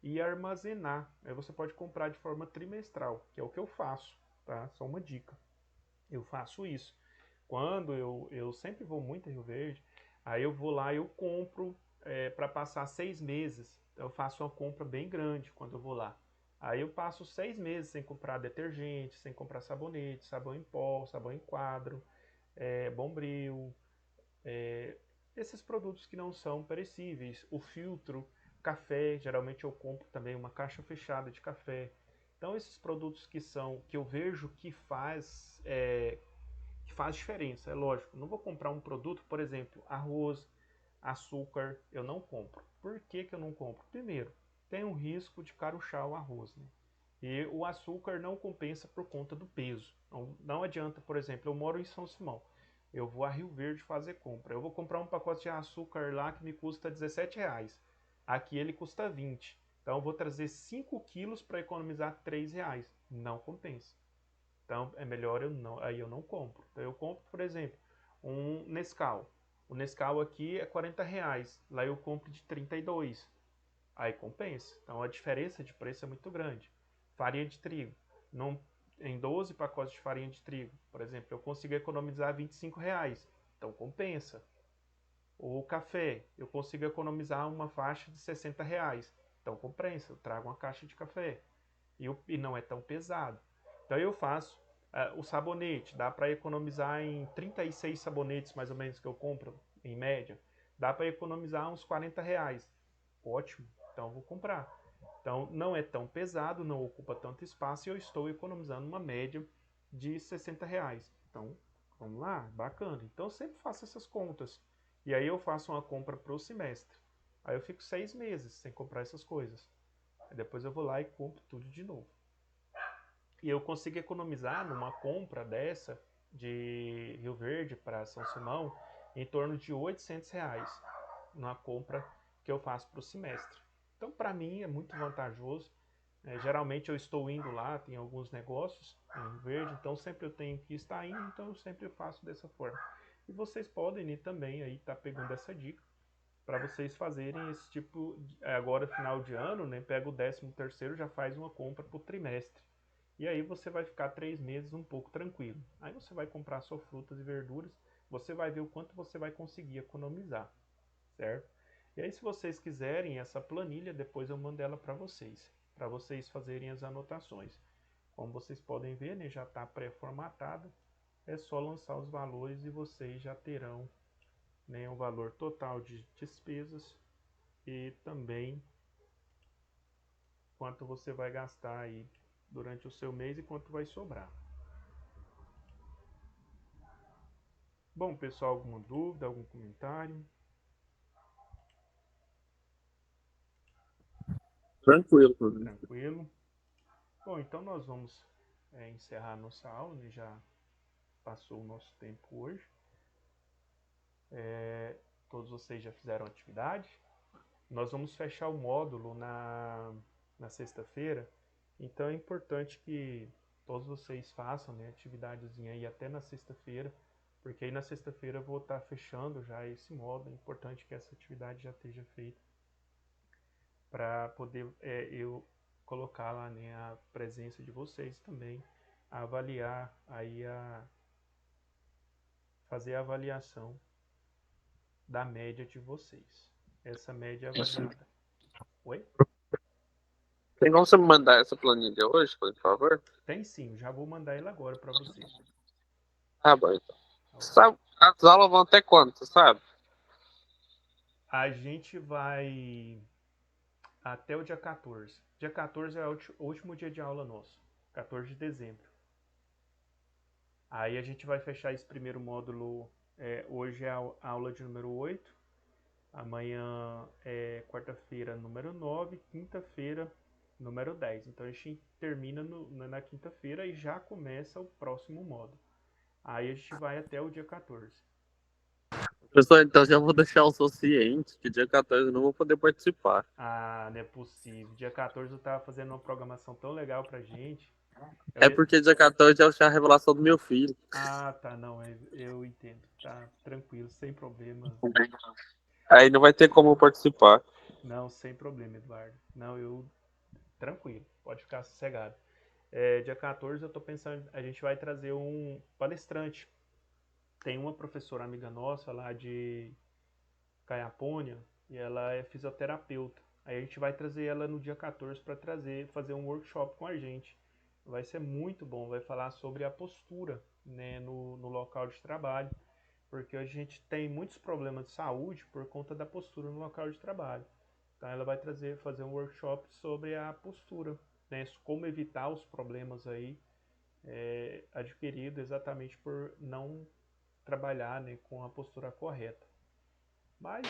[SPEAKER 1] e armazenar. Aí você pode comprar de forma trimestral, que é o que eu faço, tá? Só uma dica. Eu faço isso. Quando eu sempre vou muito a Rio Verde, aí eu vou lá e eu compro para passar 6 meses. Então eu faço uma compra bem grande quando eu vou lá. Aí eu passo 6 meses sem comprar detergente, sem comprar sabonete, sabão em pó, sabão em quadro, Bombril, esses produtos que não são perecíveis. O filtro, café, geralmente eu compro também uma caixa fechada de café. Então esses produtos que eu vejo que faz diferença, é lógico. Não vou comprar um produto, por exemplo, arroz, açúcar, eu não compro. Por que eu não compro? Primeiro, tem um risco de caruchar o arroz, né? E o açúcar não compensa por conta do peso. Não adianta, por exemplo, eu moro em São Simão. Eu vou a Rio Verde fazer compra. Eu vou comprar um pacote de açúcar lá que me custa R$ 17. Aqui ele custa 20. Então eu vou trazer 5 quilos para economizar R$ 3. Não compensa. Então é melhor aí eu não compro. Então eu compro, por exemplo, um Nescau. O Nescau aqui é R$ 40, lá eu compro de 32. Aí compensa. Então a diferença de preço é muito grande. Farinha de trigo. Não, em 12 pacotes de farinha de trigo, por exemplo, eu consigo economizar R$ 25, então compensa. Ou café, eu consigo economizar uma faixa de R$ 60, então compensa, eu trago uma caixa de café e não é tão pesado. Então eu faço o sabonete, dá para economizar em 36 sabonetes mais ou menos que eu compro em média, dá para economizar uns R$ 40. Ótimo, então eu vou comprar. Então não é tão pesado, não ocupa tanto espaço e eu estou economizando uma média de R$ 60. Então vamos lá, bacana. Então eu sempre faço essas contas. E aí eu faço uma compra para o semestre. Aí eu fico 6 meses sem comprar essas coisas. Aí depois eu vou lá e compro tudo de novo. E eu consigo economizar numa compra dessa de Rio Verde para São Simão em torno de R$ 800 numa compra que eu faço para o semestre. Então, para mim, é muito vantajoso. Geralmente eu estou indo lá, tem alguns negócios em Rio Verde, então sempre eu tenho que estar indo, então eu sempre faço dessa forma. E vocês podem ir também aí estar pegando essa dica para vocês fazerem esse tipo, agora final de ano, né? Pega o 13º, já faz uma compra para o trimestre. E aí você vai ficar 3 meses um pouco tranquilo. Aí você vai comprar suas frutas e verduras, você vai ver o quanto você vai conseguir economizar, certo? E aí se vocês quiserem essa planilha, depois eu mando ela para vocês fazerem as anotações. Como vocês podem ver, né, já está pré-formatada, é só lançar os valores e vocês já terão, né, o valor total de despesas e também quanto você vai gastar aí durante o seu mês e quanto vai sobrar. Bom, pessoal, alguma dúvida, algum comentário?
[SPEAKER 3] Tranquilo.
[SPEAKER 1] Tranquilo. Bom, então nós vamos encerrar nossa aula, né? Já passou o nosso tempo hoje. Todos vocês já fizeram atividade. Nós vamos fechar o módulo na sexta-feira, então é importante que todos vocês façam, né, atividadezinha aí até na sexta-feira, porque aí na sexta-feira eu vou estar fechando já esse módulo, é importante que essa atividade já esteja feita para poder eu colocar lá, né, a presença de vocês também, avaliar aí fazer a avaliação da média de vocês. Essa média avaliada. Oi?
[SPEAKER 3] Tem como você me mandar essa planilha hoje, por favor?
[SPEAKER 1] Tem sim, já vou mandar ele agora para você.
[SPEAKER 3] Tá bom, então.
[SPEAKER 1] Tá bom?
[SPEAKER 3] Sabe, as aulas vão até quando, você sabe?
[SPEAKER 1] A gente vai até o dia 14. Dia 14 é o último dia de aula nosso, 14 de dezembro. Aí a gente vai fechar esse primeiro módulo, hoje é a aula de número 8, amanhã é quarta-feira número 9, quinta-feira número 10. Então a gente termina na quinta-feira e já começa o próximo módulo. Aí a gente vai até o dia 14.
[SPEAKER 3] Pessoal, então já vou deixar o seu ciente que dia 14 eu não vou poder participar.
[SPEAKER 1] Ah, não é possível. Dia 14 eu tava fazendo uma programação tão legal pra gente.
[SPEAKER 3] É porque dia 14 é o chá revelação do meu filho.
[SPEAKER 1] Ah, tá, não, eu entendo. Tá tranquilo, sem problemas.
[SPEAKER 3] Aí não vai ter como participar.
[SPEAKER 1] Não, sem problema, Eduardo. Não, tranquilo, pode ficar sossegado. Dia 14 eu tô pensando, a gente vai trazer um palestrante. Tem uma professora amiga nossa lá de Caiapônia e ela é fisioterapeuta. Aí a gente vai trazer ela no dia 14 para fazer um workshop com a gente. Vai ser muito bom, vai falar sobre a postura, né, no local de trabalho, porque a gente tem muitos problemas de saúde por conta da postura no local de trabalho. Então ela vai fazer um workshop sobre a postura, né, como evitar os problemas aí adquiridos exatamente por não trabalhar, né, com a postura correta. Mas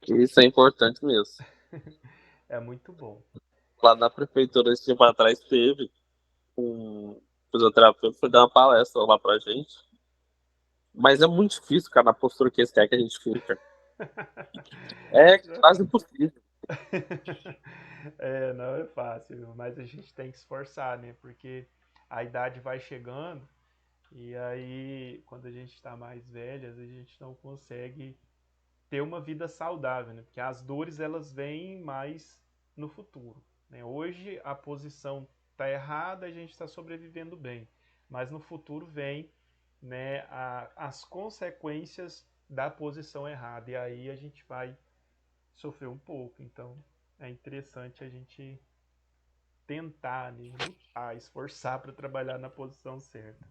[SPEAKER 3] Isso é importante mesmo.
[SPEAKER 1] é muito bom.
[SPEAKER 3] Lá na prefeitura, esse tempo atrás, teve um fisioterapeuta que foi dar uma palestra lá pra gente. Mas é muito difícil, cara, na postura que eles querem que a gente fique. É quase impossível.
[SPEAKER 1] Não é fácil, mas a gente tem que esforçar, né? Porque a idade vai chegando e aí, quando a gente está mais velhas, a gente não consegue ter uma vida saudável, né? Porque as dores, elas vêm mais no futuro, né? Hoje, a posição está errada, a gente está sobrevivendo bem. Mas no futuro vem, né, as consequências da posição errada. E aí a gente vai sofrer um pouco. Então é interessante a gente tentar, né, lutar, esforçar para trabalhar na posição certa.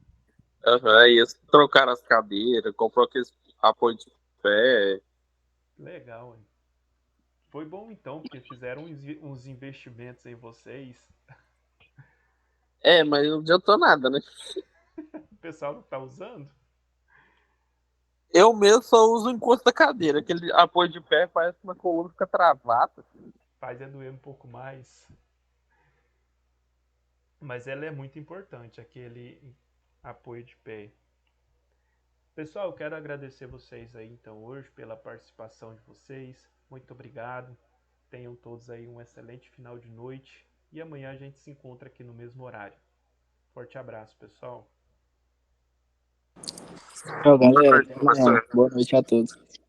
[SPEAKER 3] Aí eles trocaram as cadeiras, comprou aqueles apoio de pé.
[SPEAKER 1] Legal, hein? Foi bom então, porque fizeram uns investimentos em vocês.
[SPEAKER 3] Mas não adiantou nada, né?
[SPEAKER 1] O pessoal não tá usando?
[SPEAKER 3] Eu mesmo só uso o encosto da cadeira. Aquele apoio de pé parece que uma coluna fica travada.
[SPEAKER 1] Faz doer um pouco mais. Mas ela é muito importante, aquele apoio de pé. Pessoal, eu quero agradecer vocês aí então hoje pela participação de vocês. Muito obrigado. Tenham todos aí um excelente final de noite. E amanhã a gente se encontra aqui no mesmo horário. Forte abraço, pessoal.
[SPEAKER 2] Tchau, galera.
[SPEAKER 3] Boa noite,
[SPEAKER 2] Até amanhã.
[SPEAKER 3] professor.
[SPEAKER 2] Boa noite a todos.